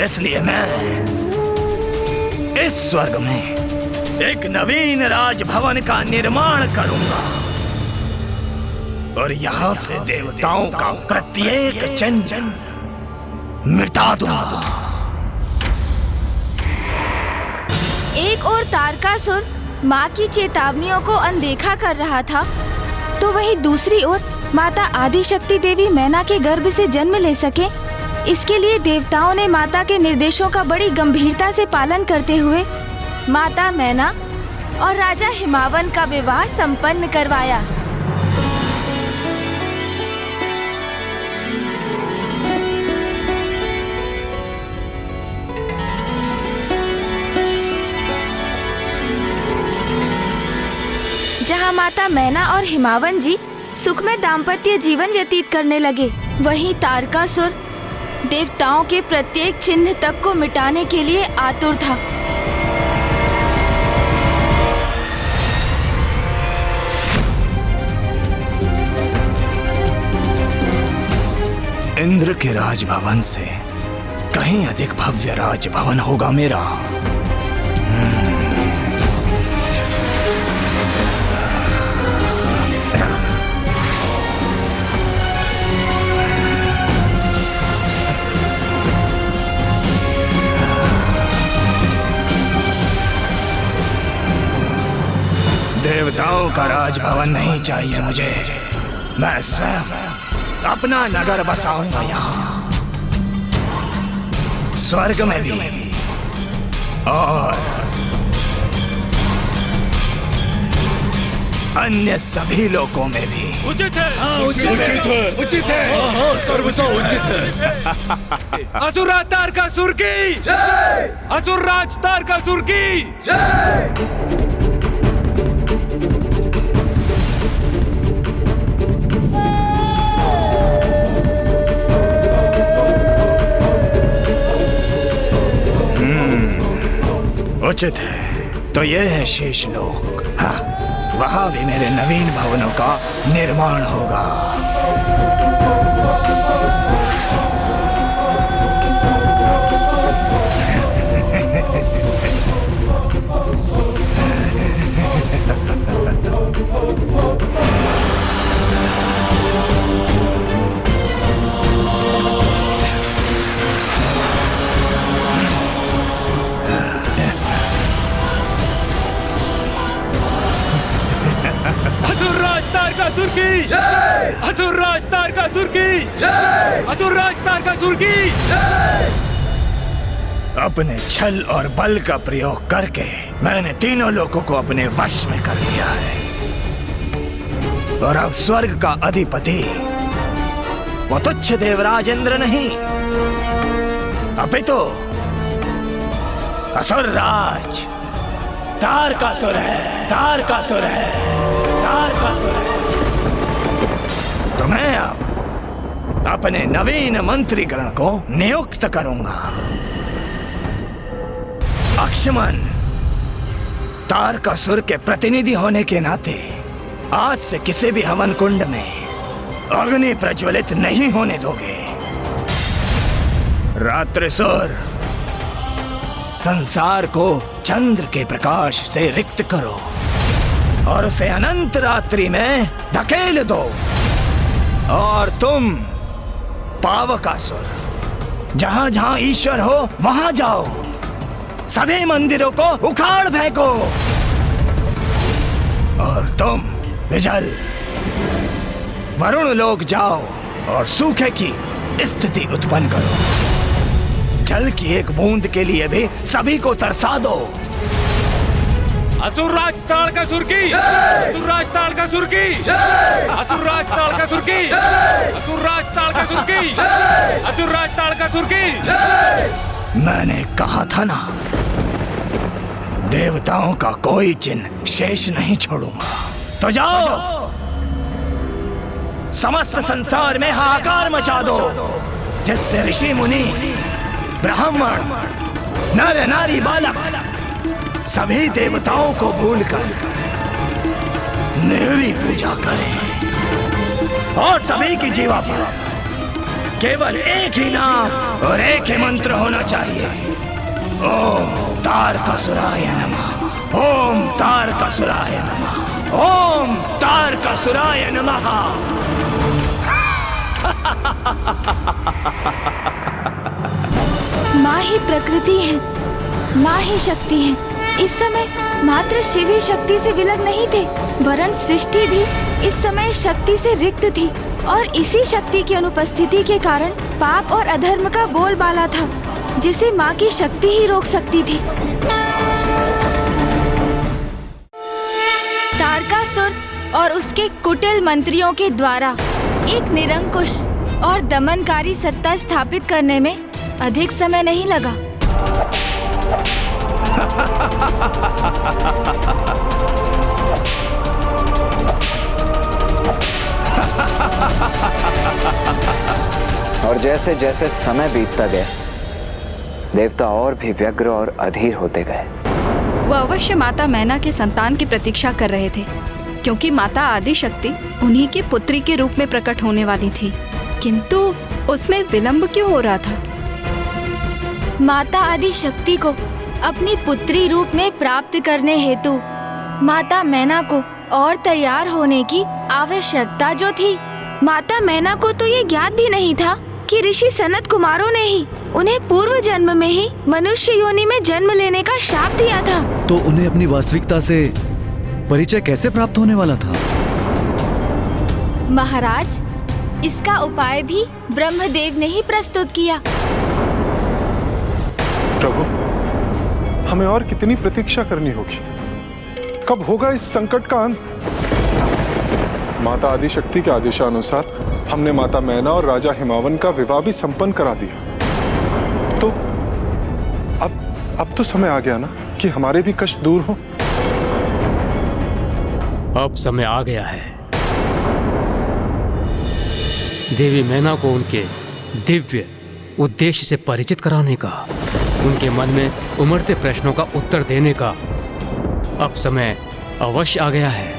इसलिए मैं इस स्वर्ग में एक नवीन राजभवन का निर्माण करूंगा और यहाँ से देवताओं का प्रत्येक चिन्ह मिटा दूंगा। एक और तारकासुर माँ की चेतावनियों को अनदेखा कर रहा था, तो वहीं दूसरी ओर माता आदिशक्ति देवी मैना के गर्भ से जन्म ले सके, इसके लिए देवताओं ने माता के निर्देशों का बड़ी गंभीरता से पालन करते हुए माता मैना और राजा हिमावन का विवाह संपन्न करवाया। जहाँ माता मैना और हिमावन जी सुखमय दाम्पत्य जीवन व्यतीत करने लगे, वहीं तारकासुर देवताओं के प्रत्येक चिन्ह तक को मिटाने के लिए आतुर था। इंद्र के राजभवन से कहीं अधिक भव्य राजभवन होगा मेरा। देवताओं का राजभवन नहीं चाहिए मुझे। मैं स्वयं अपना नगर बसाऊंगा यहाँ, स्वर्ग में भी और अन्य सभी लोकों में भी। उचित है। उचित है। सर्वथा उचित है। असुरराज तारकासुर की जय। असुरराज तारकासुर की जय। उचित है। तो ये है शेष लोक। हाँ, वहां भी मेरे नवीन भवनों का निर्माण होगा। असुरराज तारकासुर की जय। असुरराज तारकासुर की जय। असुरराज तारकासुर की जय। अपने छल और बल का प्रयोग करके मैंने तीनों लोगों को अपने वश में कर लिया है और अब स्वर्ग का अधिपति वो तुच्छ देवराज इंद्र नहीं, अपितु असुरराज तारकासुर है। तारकासुर है। तारकासुर है। तो मैं अब अपने नवीन मंत्रीगण को नियुक्त करूंगा। अक्षमन तारकासुर के प्रतिनिधि होने के नाते आज से किसी भी हवन कुंड में अग्नि प्रज्वलित नहीं होने दोगे। रात्रिसुर संसार को चंद्र के प्रकाश से रिक्त करो और उसे अनंत रात्रि में धकेल दो। और तुम पावकासुर जहां जहां ईश्वर हो वहां जाओ, सभी मंदिरों को उखाड़ फेंको। और तुम विजल वरुण लोक जाओ और सूखे की स्थिति उत्पन्न करो। जल की एक बूंद के लिए भी सभी को तरसा दो। असुरराज तारकासुर की असुरराज तारकासुर की असुरराज तारकासुर की असुरराज तारकासुर की असुरराज तारकासुर की। मैंने कहा था ना, देवताओं का कोई चिन्ह शेष नहीं छोड़ूंगा। तो जाओ, समस्त संसार में हाहाकार मचा दो, जिससे ऋषि मुनि ब्राह्मण नर नारी बालक सभी देवताओं को भूलकर मेरी पूजा करें और सभी की जीवा पर केवल एक ही नाम और एक ही मंत्र होना चाहिए। ओम तारकासुराय नमः। ओम तारकासुराय नमः। ओम तारकासुराय नमः। माँ ही प्रकृति है, माँ ही शक्ति है। इस समय मात्र शिव ही शक्ति से विलग नहीं थे, वरन सृष्टि भी इस समय शक्ति से रिक्त थी। और इसी शक्ति की अनुपस्थिति के कारण पाप और अधर्म का बोलबाला था, जिसे माँ की शक्ति ही रोक सकती थी। तारकासुर और उसके कुटिल मंत्रियों के द्वारा एक निरंकुश और दमनकारी सत्ता स्थापित करने में अधिक समय नहीं लगा। और जैसे जैसे समय बीतता गया देवता और भी व्यग्र और अधीर होते गए। वो अवश्य माता मैना के संतान की प्रतीक्षा कर रहे थे, क्योंकि माता आदि शक्ति उन्हीं की पुत्री के रूप में प्रकट होने वाली थी। किंतु उसमें विलंब क्यों हो रहा था? माता आदि शक्ति को अपनी पुत्री रूप में प्राप्त करने हेतु माता मैना को और तैयार होने की आवश्यकता जो थी। माता मैना को तो ये ज्ञात भी नहीं था कि ऋषि सनत कुमारों ने ही उन्हें पूर्व जन्म में ही मनुष्य योनि में जन्म लेने का शाप दिया था। तो उन्हें अपनी वास्तविकता से परिचय कैसे प्राप्त होने वाला था? महाराज, इसका उपाय भी ब्रह्मदेव ने ही प्रस्तुत किया। प्रभु, हमें और कितनी प्रतीक्षा करनी होगी? कब होगा इस संकट का अंत? माता आदि शक्ति के आदेशानुसार हमने माता मैना और राजा हिमावन का विवाह भी संपन्न करा दिया। तो अब तो समय आ गया ना कि हमारे भी कष्ट दूर हो। अब समय आ गया है देवी मैना को उनके दिव्य उद्देश्य से परिचित कराने का, उनके मन में उमड़ते प्रश्नों का उत्तर देने का अब समय अवश्य आ गया है।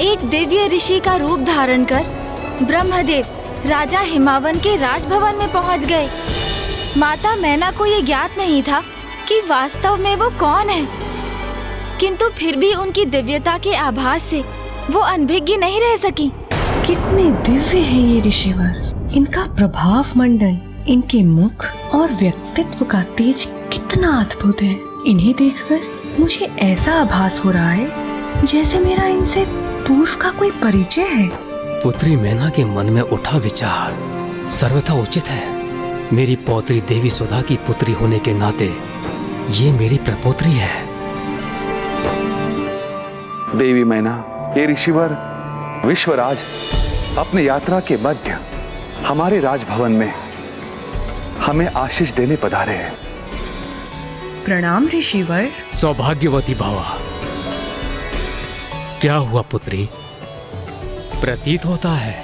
एक दिव्य ऋषि का रूप धारण कर ब्रह्मदेव राजा हिमावन के राजभवन में पहुंच गए। माता मैना को ये ज्ञात नहीं था कि वास्तव में वो कौन है, किंतु फिर भी उनकी दिव्यता के आभास से वो अनभिज्ञ नहीं रह सकी। कितने दिव्य हैं ये ऋषिवर, इनका प्रभाव मंडल, इनके मुख और व्यक्तित्व का तेज कितना अद्भुत है। इन्हें देखकर मुझे ऐसा आभास हो रहा है जैसे मेरा इनसे पूर्व का कोई परिचय है। पुत्री मैना के मन में उठा विचार सर्वथा उचित है। मेरी पौत्री देवी सुधा की पुत्री होने के नाते ये मेरी प्रपोत्री है। देवी मैना, ये ऋषिवर विश्वराज अपने यात्रा के मध्य हमारे राजभवन में हमें आशीष देने पधारे हैं। प्रणाम ऋषिवर। सौभाग्यवती भवा। क्या हुआ पुत्री? प्रतीत होता है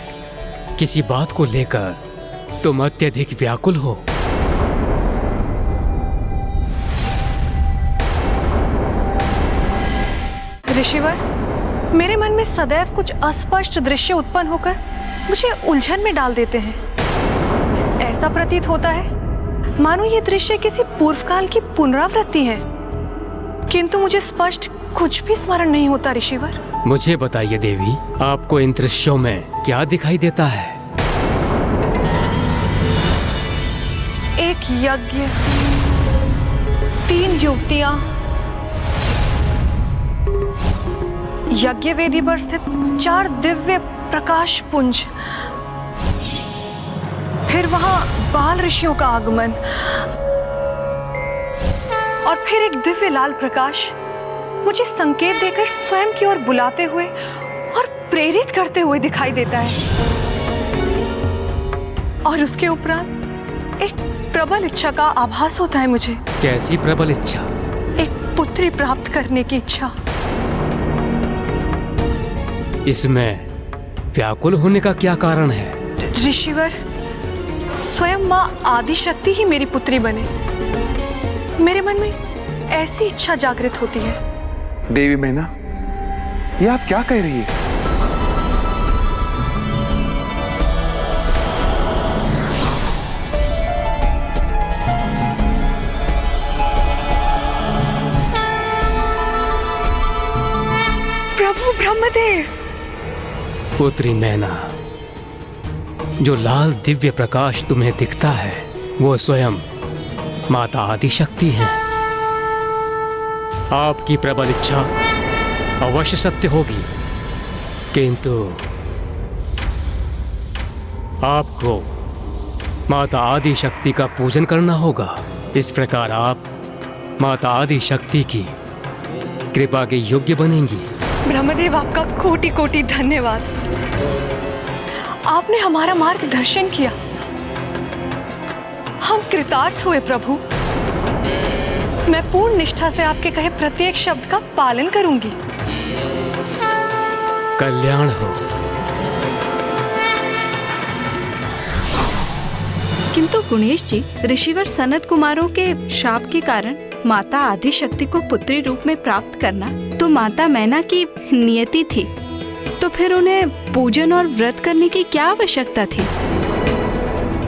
किसी बात को लेकर तुम अत्यधिक व्याकुल हो। ऋषिवर, मेरे मन में सदैव कुछ अस्पष्ट दृश्य उत्पन्न होकर मुझे उलझन में डाल देते हैं। ऐसा प्रतीत होता है मानो ये दृश्य किसी पूर्वकाल की पुनरावृत्ति है, किंतु मुझे स्पष्ट कुछ भी स्मरण नहीं होता। ऋषिवर, मुझे बताइए देवी, आपको इन दृश्यों में क्या दिखाई देता है? एक यज्ञ, 3 युवतियां, यज्ञ वेदी पर स्थित 4 दिव्य प्रकाश पुंज, फिर वहां बाल ऋषियों का आगमन और फिर एक दिव्य लाल प्रकाश मुझे संकेत देकर स्वयं की ओर बुलाते हुए और प्रेरित करते हुए दिखाई देता है। और उसके उपरांत एक प्रबल इच्छा का आभास होता है मुझे। कैसी प्रबल इच्छा? एक पुत्री प्राप्त करने की इच्छा। इसमें व्याकुल होने का क्या कारण है? ऋषिवर, स्वयं माँ आदि शक्ति ही मेरी पुत्री बने, मेरे मन में ऐसी इच्छा जागृत होती है। देवी मैना, ये आप क्या कह रही है? प्रभु ब्रह्मदेव। पुत्री मैना, जो लाल दिव्य प्रकाश तुम्हें दिखता है वो स्वयं माता आदि शक्ति है। आपकी प्रबल इच्छा अवश्य सत्य होगी, किंतु आपको माता आदि शक्ति का पूजन करना होगा। इस प्रकार आप माता आदि शक्ति की कृपा के योग्य बनेंगी। ब्रह्मदेव आपका कोटि कोटि धन्यवाद। आपने हमारा मार्गदर्शन किया, हम कृतार्थ हुए प्रभु। मैं पूर्ण निष्ठा से आपके कहे प्रत्येक शब्द का पालन करूंगी। कल्याण हो। किंतु गुणेश जी, ऋषिवर सनत कुमारों के शाप के कारण माता आदिशक्ति को पुत्री रूप में प्राप्त करना तो माता मैना की नियति थी, तो फिर उन्हें पूजन और व्रत करने की क्या आवश्यकता थी?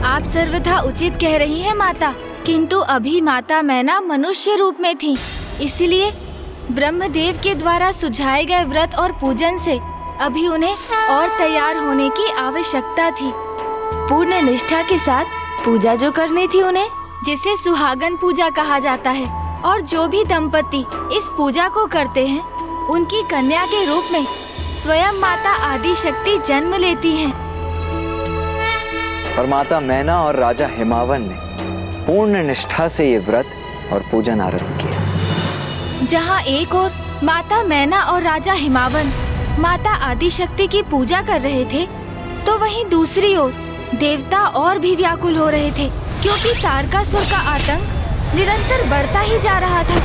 आप सर्वथा उचित कह रही हैं माता, किंतु अभी माता मैना मनुष्य रूप में थी, इसलिए ब्रह्मदेव के द्वारा सुझाए गए व्रत और पूजन से अभी उन्हें और तैयार होने की आवश्यकता थी। पूर्ण निष्ठा के साथ पूजा जो करनी थी उन्हें, जिसे सुहागन पूजा कहा जाता है, और जो भी दंपति इस पूजा को करते हैं उनकी कन्या के रूप में स्वयं माता आदिशक्ति जन्म लेती हैं। और माता मैना और राजा हिमावन ने पूर्ण निष्ठा से ये व्रत और पूजन आरंभ किया। जहाँ एक ओर माता मैना और राजा हिमावन माता आदिशक्ति की पूजा कर रहे थे, तो वहीं दूसरी ओर देवता और भी व्याकुल हो रहे थे, क्योंकि तारकासुर का आतंक निरंतर बढ़ता ही जा रहा था।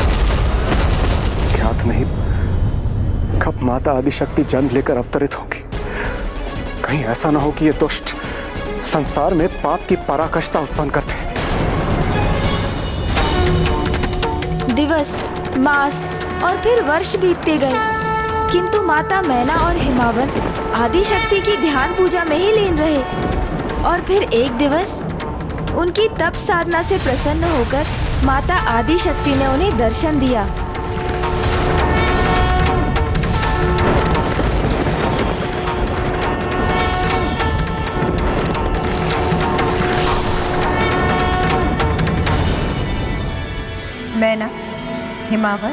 ज्ञात नहीं कब माता आदिशक्ति जन्म लेकर अवतरित होगी। कहीं ऐसा ना हो कि ये दुष्ट संसार में पाप की पराकाष्ठा उत्पन्न करते। दिवस, मास और फिर वर्ष बीतते गए, किंतु माता मैना और हिमावन आदिशक्ति की ध्यान पूजा में ही लीन रहे। और फिर एक दिवस उनकी तप साधना से प्रसन्न होकर माता आदिशक्ति ने उन्हें दर्शन दिया। मैना, हिमावन,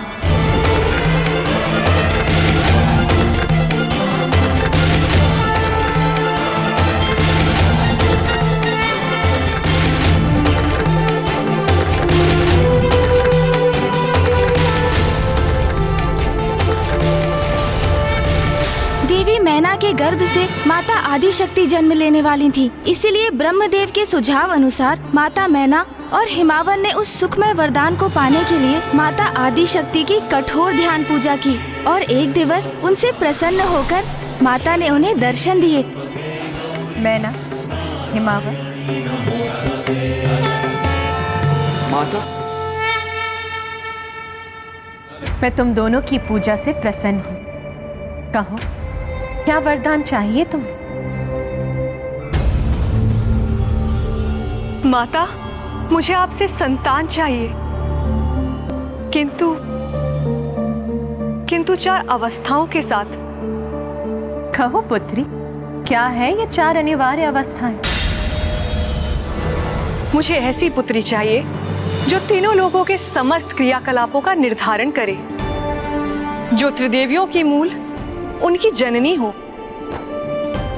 देवी मैना के गर्भ से माता आदिशक्ति जन्म लेने वाली थी, इसीलिए ब्रह्मदेव के सुझाव अनुसार माता मैना और हिमावन ने उस सुखमय वरदान को पाने के लिए माता आदिशक्ति की कठोर ध्यान पूजा की, और एक दिवस उनसे प्रसन्न होकर माता ने उन्हें दर्शन दिए। मैना, हिमावन, माता, मैं तुम दोनों की पूजा से प्रसन्न हूँ। कहो, क्या वरदान चाहिए तुम्हें? माता, मुझे आपसे संतान चाहिए, किंतु 4 अवस्थाओं के साथ। कहो पुत्री, क्या है ये 4 अनिवार्य अवस्थाएं? मुझे ऐसी पुत्री चाहिए जो तीनों लोगों के समस्त क्रियाकलापों का निर्धारण करे, जो त्रिदेवियों की मूल उनकी जननी हो,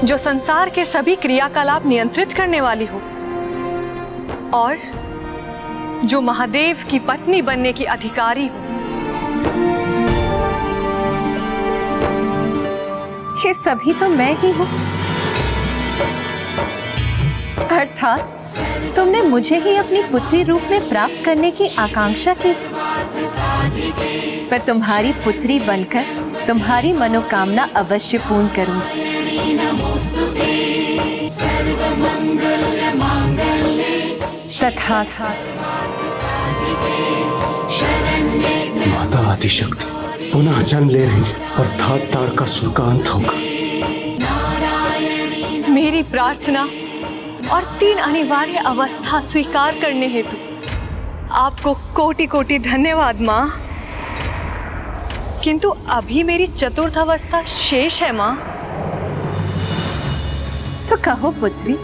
जो संसार के सभी क्रियाकलाप नियंत्रित करने वाली हो, और जो महादेव की पत्नी बनने की अधिकारी हो। ये सभी तो मैं ही हूँ। अर्थात तुमने मुझे ही अपनी पुत्री रूप में प्राप्त करने की आकांक्षा की। मैं तुम्हारी पुत्री बनकर तुम्हारी मनोकामना अवश्य पूर्ण करूंगी। तथास्तु। माता आदिशक्ति पुनः जन्म ले रही है, अर्थात तारकासुर का अंत होगा। मेरी प्रार्थना और 3 अनिवार्य अवस्था स्वीकार करने हेतु आपको कोटि कोटि धन्यवाद माँ। किंतु अभी मेरी 4th अवस्था शेष है माँ। तो कहो पुत्री,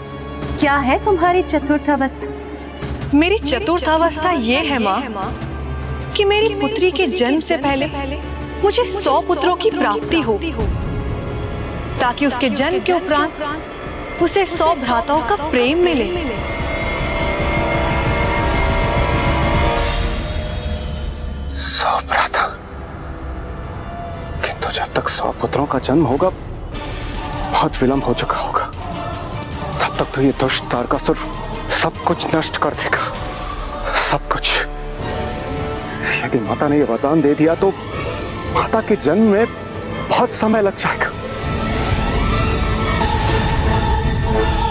क्या है तुम्हारी 4th अवस्था? मेरी 4th अवस्था ये है माँ कि मेरी पुत्री के जन्म से पहले मुझे 100 पुत्रों की प्राप्ति हो, ताकि उसके जन्म के उपरांत उसे 100 भ्राताओं का प्रेम मिले। 100 भ्राता, किंतु जब तक 100 100 पुत्रों का जन्म होगा बहुत विलंब हो चुका होगा। तब तक तो ये दुष्ट तारकासुर सब कुछ नष्ट कर देगा, सब कुछ। यदि माता ने ये वरदान दे दिया तो माता के जन्म में बहुत समय लग जाएगा।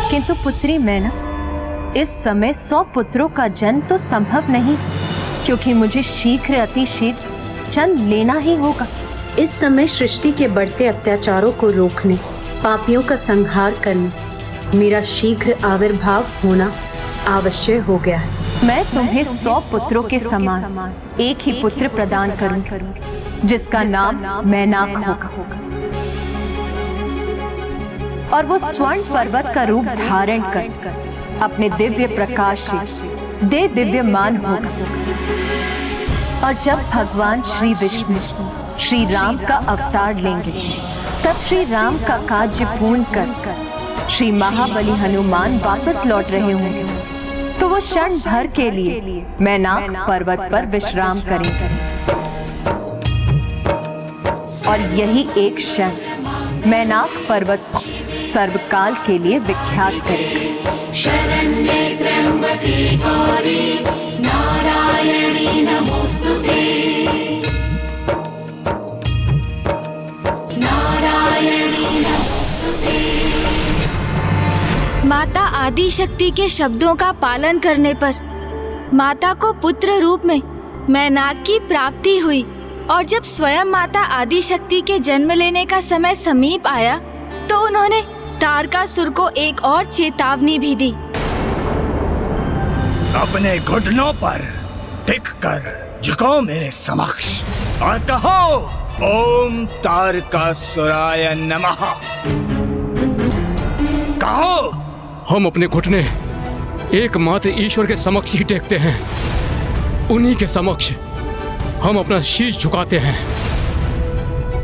किंतु पुत्री मैना, इस समय 100 पुत्रों का जन्म तो संभव नहीं, क्योंकि मुझे शीघ्र अति शीघ्र जन्म लेना ही होगा। इस समय सृष्टि के बढ़ते अत्याचारों को रोकने, पापियों का संहार करने मेरा शीघ्र आविर्भाव होना आवश्यक हो गया है। मैं तुम्हें 100 पुत्रों के समान एक ही पुत्र प्रदान करूंगी, जिसका नाम मैनाक होगा, और वो स्वर्ण पर्वत का रूप धारण कर अपने दिव्य प्रकाश से दे दिव्यमान होगा। और जब भगवान श्री विष्णु श्री राम का अवतार लेंगे, तब श्री राम का कार्य पूर्ण कर श्री महाबली हनुमान वापस लौट रहे होंगे, तो वो क्षण भर के लिए मैनाक पर्वत पर विश्राम करेंगे। और यही एक क्षण मैनाक पर्वत को सर्वकाल के लिए विख्यात करेगा। शरण्ये त्र्यंबके गौरी नारायणी नमोस्तुते। नारायणी नमोस्तुते। माता आदि शक्ति के शब्दों का पालन करने पर माता को पुत्र रूप में मैनाक की प्राप्ति हुई, और जब स्वयं माता आदि शक्ति के जन्म लेने का समय समीप आया तो उन्होंने तारकासुर को एक और चेतावनी भी दी। अपने घुटनों पर टिक कर झुको मेरे समक्ष और कहो, ओम तारकासुराय नमः। कहो। हम अपने घुटने एकमात्र ईश्वर के समक्ष ही टेकते हैं, उन्हीं के समक्ष हम अपना शीश झुकाते हैं।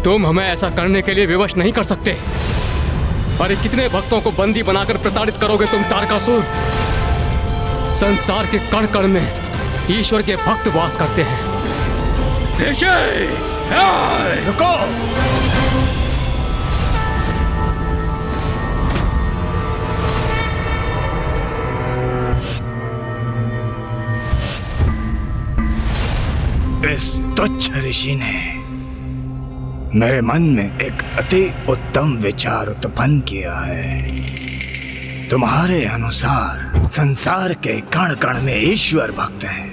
तुम हमें ऐसा करने के लिए विवश नहीं कर सकते। अरे कितने भक्तों को बंदी बनाकर प्रताड़ित करोगे तुम तारकासुर? संसार के कण कण में ईश्वर के भक्त वास करते हैं। रुको। इस तुच्छ ऋषि ने मेरे मन में एक अति उत्तम विचार उत्पन्न किया है। तुम्हारे अनुसार संसार के कण कण में ईश्वर भक्त हैं,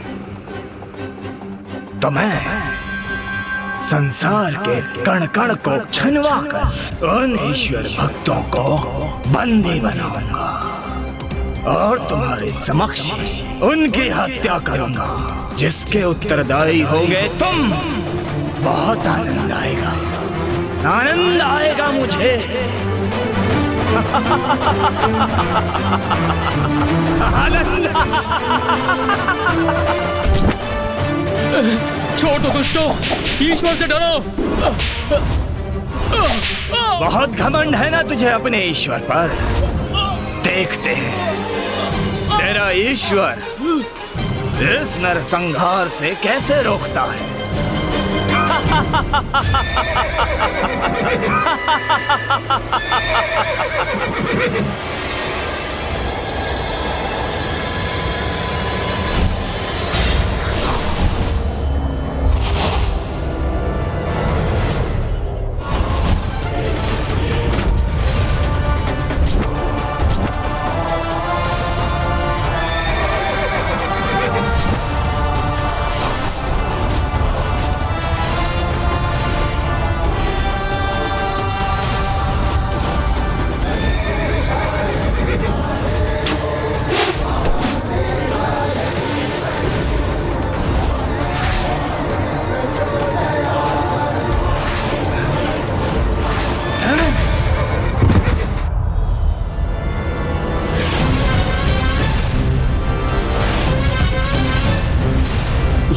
तो मैं संसार के कण कण को छनवा कर उन ईश्वर भक्तों को बंदी बनाऊंगा और तुम्हारे समक्ष उनकी हत्या करूंगा, जिसके उत्तरदायी होंगे तुम। बहुत आनंद आएगा, आनंद आएगा मुझे। आनंद। छोड़ दो दुष्टों, ईश्वर से डरो। बहुत घमंड है ना तुझे अपने ईश्वर पर। देखते हैं तेरा ईश्वर इस नरसंहार से कैसे रोकता है।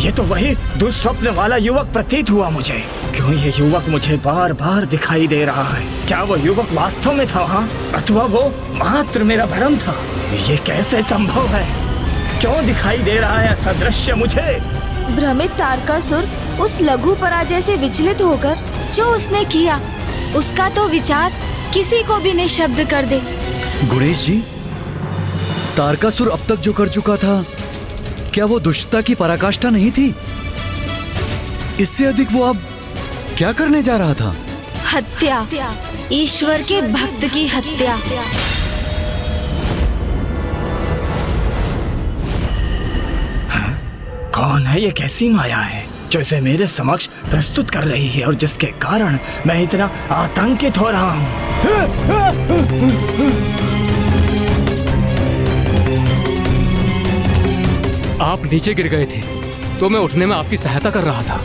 ये तो वही दुस्वप्न वाला युवक प्रतीत हुआ मुझे। क्यों ये युवक मुझे बार बार दिखाई दे रहा है? क्या वो युवक वास्तव में था वहाँ, अथवा वो मात्र मेरा भ्रम था? ये कैसे संभव है? क्यों दिखाई दे रहा है ऐसा दृश्य मुझे? भ्रमित तारकासुर उस लघु पराजय से विचलित होकर जो उसने किया उसका तो विचार किसी को भी निशब्द कर दे। गुणेश जी, तारकासुर अब तक जो कर चुका था, क्या वो दुष्टता की पराकाष्ठा नहीं थी? इससे अधिक वो अब क्या करने जा रहा था? हत्या, ईश्वर के भक्त की हत्या। कौन है ये? कैसी माया है जो इसे मेरे समक्ष प्रस्तुत कर रही है और जिसके कारण मैं इतना आतंकित हो रहा हूँ? आप नीचे गिर गए थे तो मैं उठने में आपकी सहायता कर रहा था।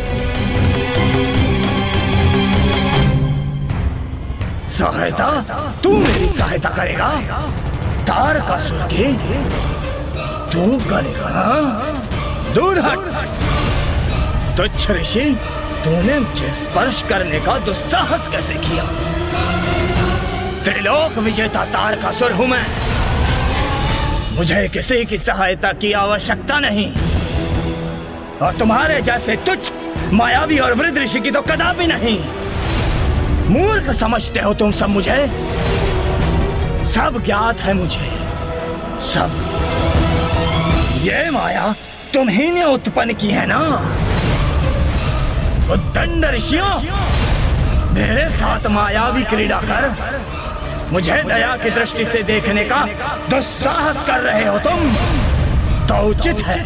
सहायता? तू मेरी सहायता करेगा? तारकासुर की तू करेगा? दूर हट तुच्छ ऋषि, तूने मुझे स्पर्श करने का दुस्साहस कैसे किया? त्रिलोक विजेता तारकासुर हूं मैं। मुझे किसी की सहायता की आवश्यकता नहीं, और तुम्हारे जैसे तुच्छ मायावी और वृद्ध ऋषि की तो कदापि नहीं। मूर्ख समझते हो तुम सब मुझे। सब ज्ञात है मुझे, सब। ये माया तुम ही ने उत्पन्न की है ना? उद्दंड ऋषियों, मेरे साथ मायावी क्रीड़ा कर मुझे दया की दृष्टि से देखने का दुस्साहस कर रहे हो तुम, तो उचित है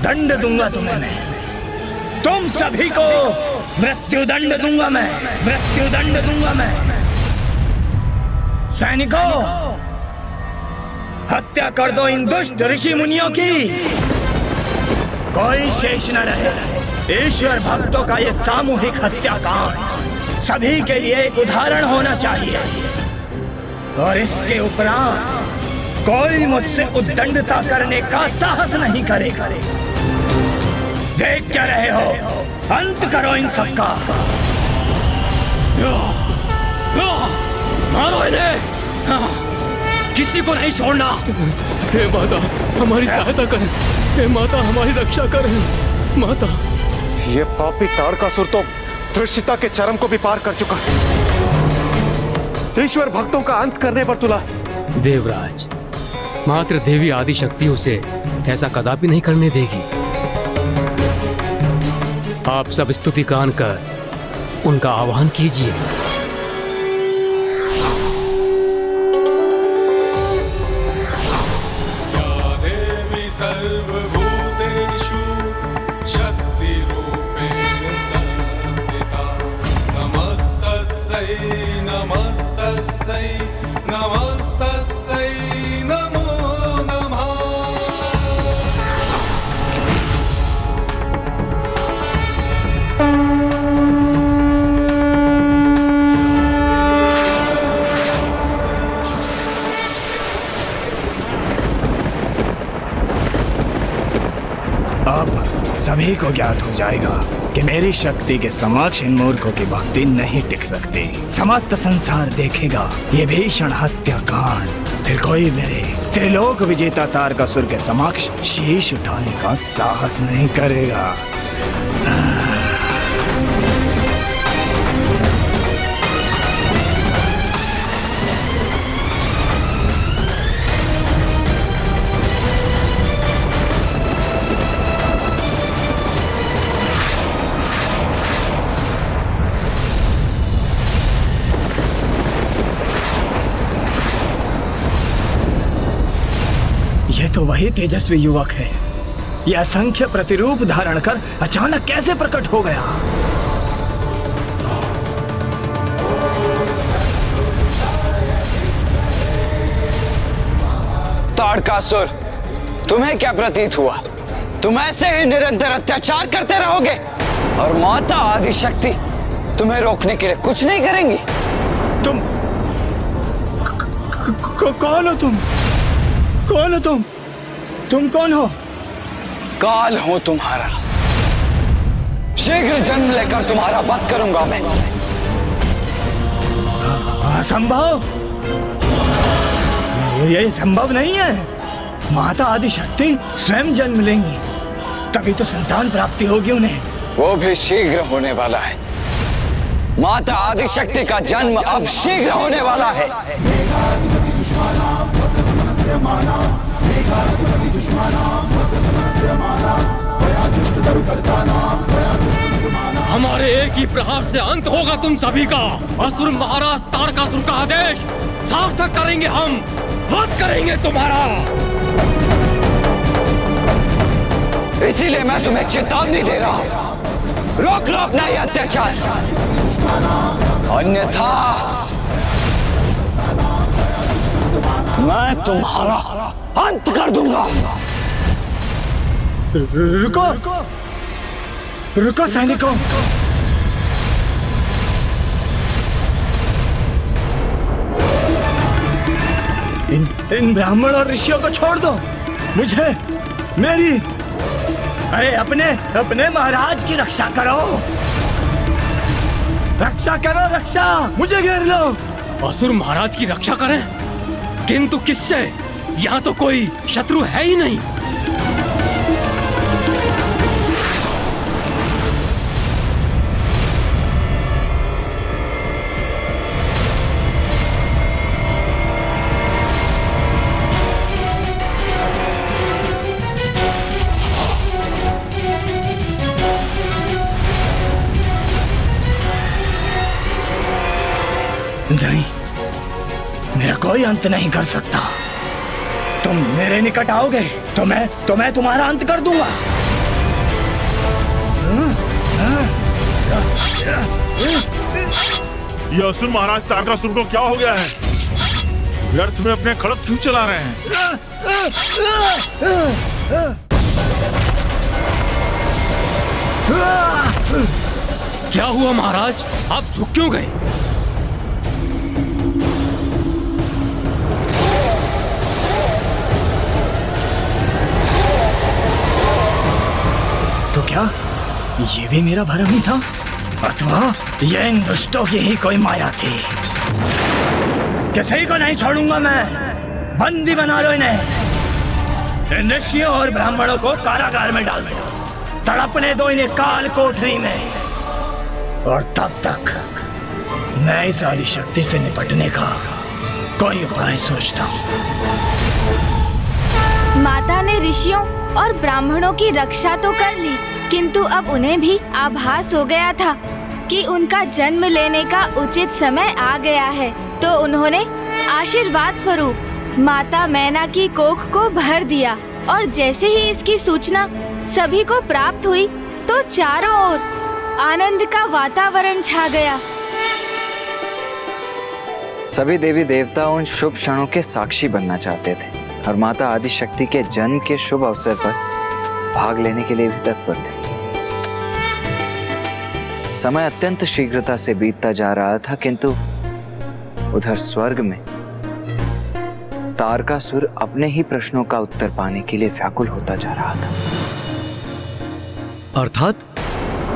दंड दूंगा तुम्हें मैं। तुम सभी को मृत्यु दंड दूंगा मैं, मृत्यु दंड दूंगा मैं। सैनिकों, हत्या कर दो इन दुष्ट ऋषि मुनियों की, कोई शेष न रहे। ईश्वर भक्तों का ये सामूहिक हत्याकांड सभी के लिए एक उदाहरण होना चाहिए, और इसके उपरांत कोई मुझसे उद्दंडता करने का साहस नहीं करेगा। देख क्या रहे हो? अंत करो इन सबका। मारो इन्हें, किसी को नहीं छोड़ना। हे माता, हमारी सहायता करें। हे माता, हमारी रक्षा करें। माता, ये पापी तारकासुर तो धृष्टता के चरम को भी पार कर चुका है। ईश्वर भक्तों का अंत करने पर तुला। देवराज, मात्र देवी आदि शक्ति उसे ऐसा कदापि नहीं करने देगी। आप सब स्तुति गान कर उनका आह्वान कीजिए। सर्वभूतेषु शक्तिरूपेण संस्थिता। नमस्तस्यै नमस्तस्यै नमस्तस्यै नमो नमः। सभी को ज्ञात हो जाएगा कि मेरी शक्ति के समक्ष इन मूर्खों की भक्ति नहीं टिक सकती। समस्त संसार देखेगा ये भीषण हत्याकांड। फिर कोई मेरे त्रिलोक विजेता तारकासुर के समक्ष शीश उठाने का साहस नहीं करेगा। ये तो वही तेजस्वी युवक है। यह असंख्य प्रतिरूप धारण कर अचानक कैसे प्रकट हो गया? तारकासुर, तुम्हें क्या प्रतीत हुआ? तुम ऐसे ही निरंतर अत्याचार करते रहोगे और माता आदि शक्ति तुम्हें रोकने के लिए कुछ नहीं करेंगी? तुम कौन हो? कौन हो तुम? तुम कौन हो? काल हूं तुम्हारा। शीघ्र जन्म लेकर तुम्हारा वध करूंगा मैं। असंभव, ये संभव नहीं है। माता आदि शक्ति स्वयं जन्म लेंगी, तभी तो संतान प्राप्ति होगी उन्हें। वो भी शीघ्र होने वाला है। माता आदिशक्ति का जन्म अब शीघ्र होने वाला है। हमारे एक ही प्रहार से अंत होगा तुम सभी का। असुर महाराज तारकासुर का आदेश सार्थक करेंगे हम, वध करेंगे तुम्हारा। इसीलिए मैं तुम्हें चेतावनी दे रहा हूं, रोक लो अपना यह अत्याचार, अन्यथा मैं तुम्हारा अंत कर दूंगा। रुको रुको सैनिकों, इन ब्राह्मण और ऋषियों को छोड़ दो, मुझे मेरी अरे अपने महाराज की रक्षा करो, रक्षा करो, रक्षा, मुझे घेर लो। असुर महाराज की रक्षा करें, किंतु किससे? यहाँ तो कोई शत्रु है ही नहीं। नहीं, मेरा कोई अंत नहीं कर सकता। तुम मेरे निकट आओगे तो मैं तुम्हारा अंत कर दूंगा। ये असुर महाराज तारकासुर को क्या हो गया है? व्यर्थ में अपने खड़ग क्यों चला रहे हैं? क्या हुआ महाराज, आप झुक क्यों गए? तो क्या ये भी मेरा भ्रम ही था, अथवा ये इन दुष्टों की ही कोई माया थी? किसी को नहीं छोड़ूंगा मैं, बंदी बना लो इन्हें। इन ऋषियों और ब्राह्मणों को कारागार में डाल दो, तड़पने दो इन्हें काल कोठरी में, और तब तक मैं इस आदिशक्ति से निपटने का कोई उपाय सोचता हूँ। माता ने ऋषियों और ब्राह्मणों की रक्षा तो कर ली, किंतु अब उन्हें भी आभास हो गया था कि उनका जन्म लेने का उचित समय आ गया है। तो उन्होंने आशीर्वाद स्वरूप माता मैना की कोख को भर दिया, और जैसे ही इसकी सूचना सभी को प्राप्त हुई तो चारों ओर आनंद का वातावरण छा गया। सभी देवी देवता उन शुभ क्षणों के साक्षी बनना चाहते थे और माता आदिशक्ति के जन्म के शुभ अवसर पर भाग लेने के लिए भी तत्पर थे। समय अत्यंत शीघ्रता से बीतता जा रहा था, किंतु उधर स्वर्ग में तारकासुर अपने ही प्रश्नों का उत्तर पाने के लिए व्याकुल होता जा रहा था। अर्थात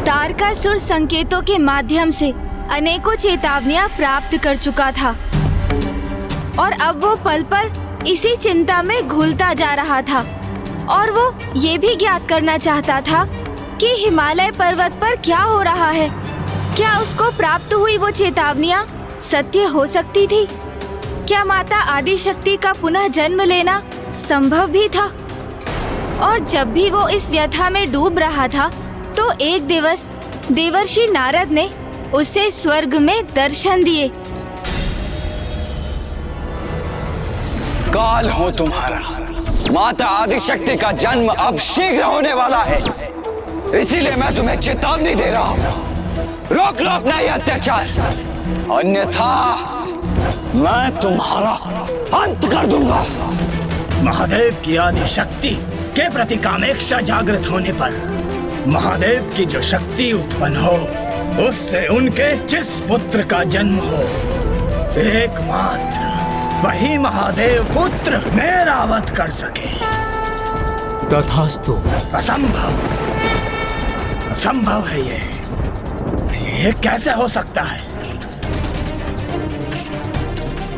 तारकासुर संकेतों के माध्यम से अनेकों चेतावनियां प्राप्त कर चुका था, और अब वो पल पल इसी चिंता में घुलता जा रहा था, और वो ये भी ज्ञात करना चाहता था कि हिमालय पर्वत पर क्या हो रहा है। क्या उसको प्राप्त हुई वो चेतावनियां सत्य हो सकती थी? क्या माता आदिशक्ति का पुनः जन्म लेना संभव भी था? और जब भी वो इस व्यथा में डूब रहा था, तो एक दिवस देवर्षि नारद ने उसे स्वर्ग में दर्शन दिए। काल हो तुम्हारा, माता आदिशक्ति का जन्म अब शीघ्र होने वाला है, इसीलिए मैं तुम्हें चेतावनी दे रहा हूँ, रोक लो अपना यह अत्याचार, अन्यथा मैं तुम्हारा अंत कर दूंगा। महादेव की आदिशक्ति के प्रति कामेक्षा जागृत होने पर महादेव की जो शक्ति उत्पन्न हो, उससे उनके जिस पुत्र का जन्म हो, एकमात्र वही महादेव पुत्र मेरा वध कर सके। तथास्तु। असंभव, असंभव है ये कैसे हो सकता है?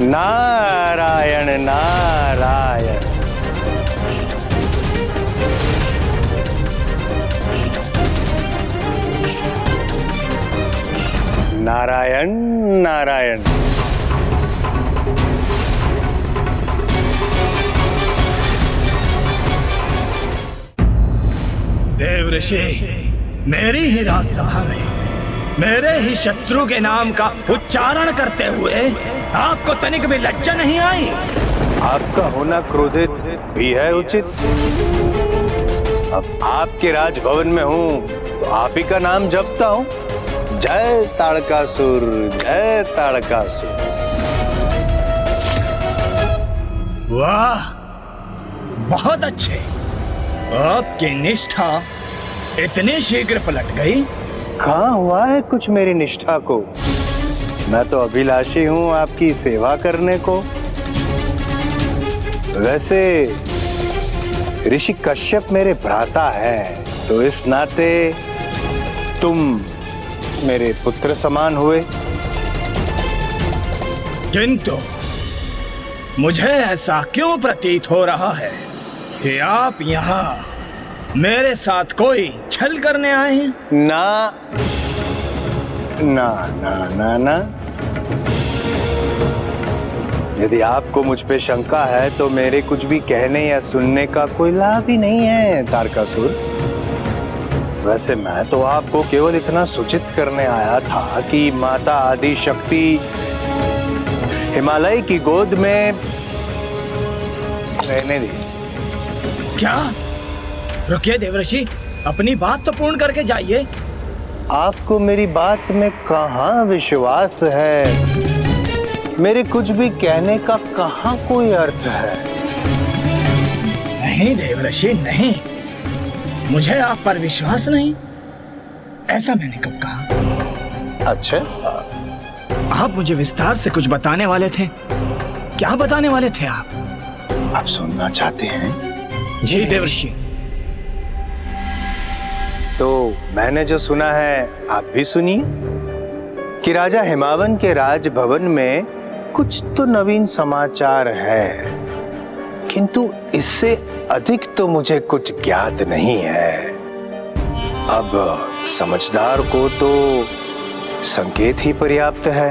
नारायण नारायण। नारायण नारायण। देव ऋषि, मेरी ही राजसभा में मेरे ही शत्रु के नाम का उच्चारण करते हुए आपको तनिक भी लज्जा नहीं आई? आपका होना क्रोधित भी है उचित। अब आपके राजभवन में हूँ तो आप ही का नाम जपता हूँ। जय ताड़कासुर, जय ताड़कासुर। वाह, बहुत अच्छे। आपकी निष्ठा इतनी शीघ्र पलट गई। कहाँ हुआ है कुछ मेरी निष्ठा को? मैं तो अभिलाषी हूँ आपकी सेवा करने को। वैसे ऋषि कश्यप मेरे भ्राता है, तो इस नाते तुम मेरे पुत्र समान हुए। किंतु मुझे ऐसा क्यों प्रतीत हो रहा है कि आप यहाँ मेरे साथ कोई छल करने आए हैं? ना ना ना ना ना। यदि आपको मुझ पे शंका है तो मेरे कुछ भी कहने या सुनने का कोई लाभ ही नहीं है तारकासुर। वैसे मैं तो आपको केवल इतना सूचित करने आया था कि माता आदि शक्ति हिमालय की गोद में रहने दी। क्या? रुकिए देवर्षि, अपनी बात तो पूर्ण करके जाइए। आपको मेरी बात में कहाँ विश्वास है? मेरे कुछ भी कहने का कहाँ कोई अर्थ है? नहीं देवर्षि, नहीं, मुझे आप पर विश्वास नहीं। ऐसा मैंने कब कहा? अच्छा, आप मुझे विस्तार से कुछ बताने वाले थे। क्या बताने वाले थे आप? आप सुनना चाहते हैं? जी देवर्षि। तो मैंने जो सुना है आप भी सुनिए कि राजा हिमावन के राजभवन में कुछ तो नवीन समाचार है, किंतु इससे अधिक तो मुझे कुछ ज्ञात नहीं है। अब समझदार को तो संकेत ही पर्याप्त है।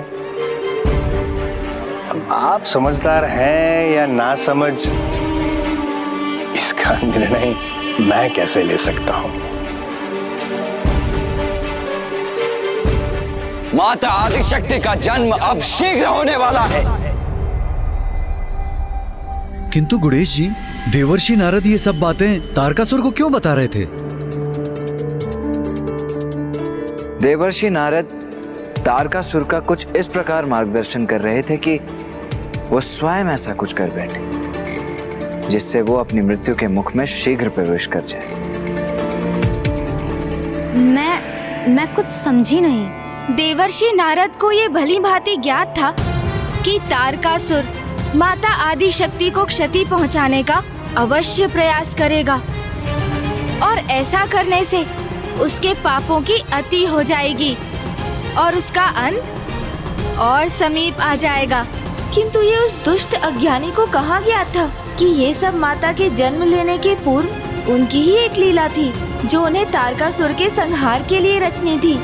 अब आप समझदार हैं या ना समझ, इसका निर्णय मैं कैसे ले सकता हूं? माता आदिशक्ति का जन्म अब शीघ्र होने वाला है। किंतु गुणेश जी, देवर्षि नारद ये सब बातें तारकासुर को क्यों बता रहे थे? देवर्षि नारद तारकासुर का कुछ इस प्रकार मार्गदर्शन कर रहे थे कि वो स्वयं ऐसा कुछ कर बैठे जिससे वो अपनी मृत्यु के मुख में शीघ्र प्रवेश कर जाए। मैं कुछ समझी नहीं। देवर्षि नारद को ये भली भांति ज्ञात था कि तारकासुर माता आदि शक्ति को क्षति पहुंचाने का अवश्य प्रयास करेगा और ऐसा करने से उसके पापों की अति हो जाएगी और उसका अंत और समीप आ जाएगा। किंतु ये उस दुष्ट अज्ञानी को कहाँ ज्ञात था कि ये सब माता के जन्म लेने के पूर्व उनकी ही एक लीला थी जो उन्हें तारकासुर के संहार के लिए रचनी थी।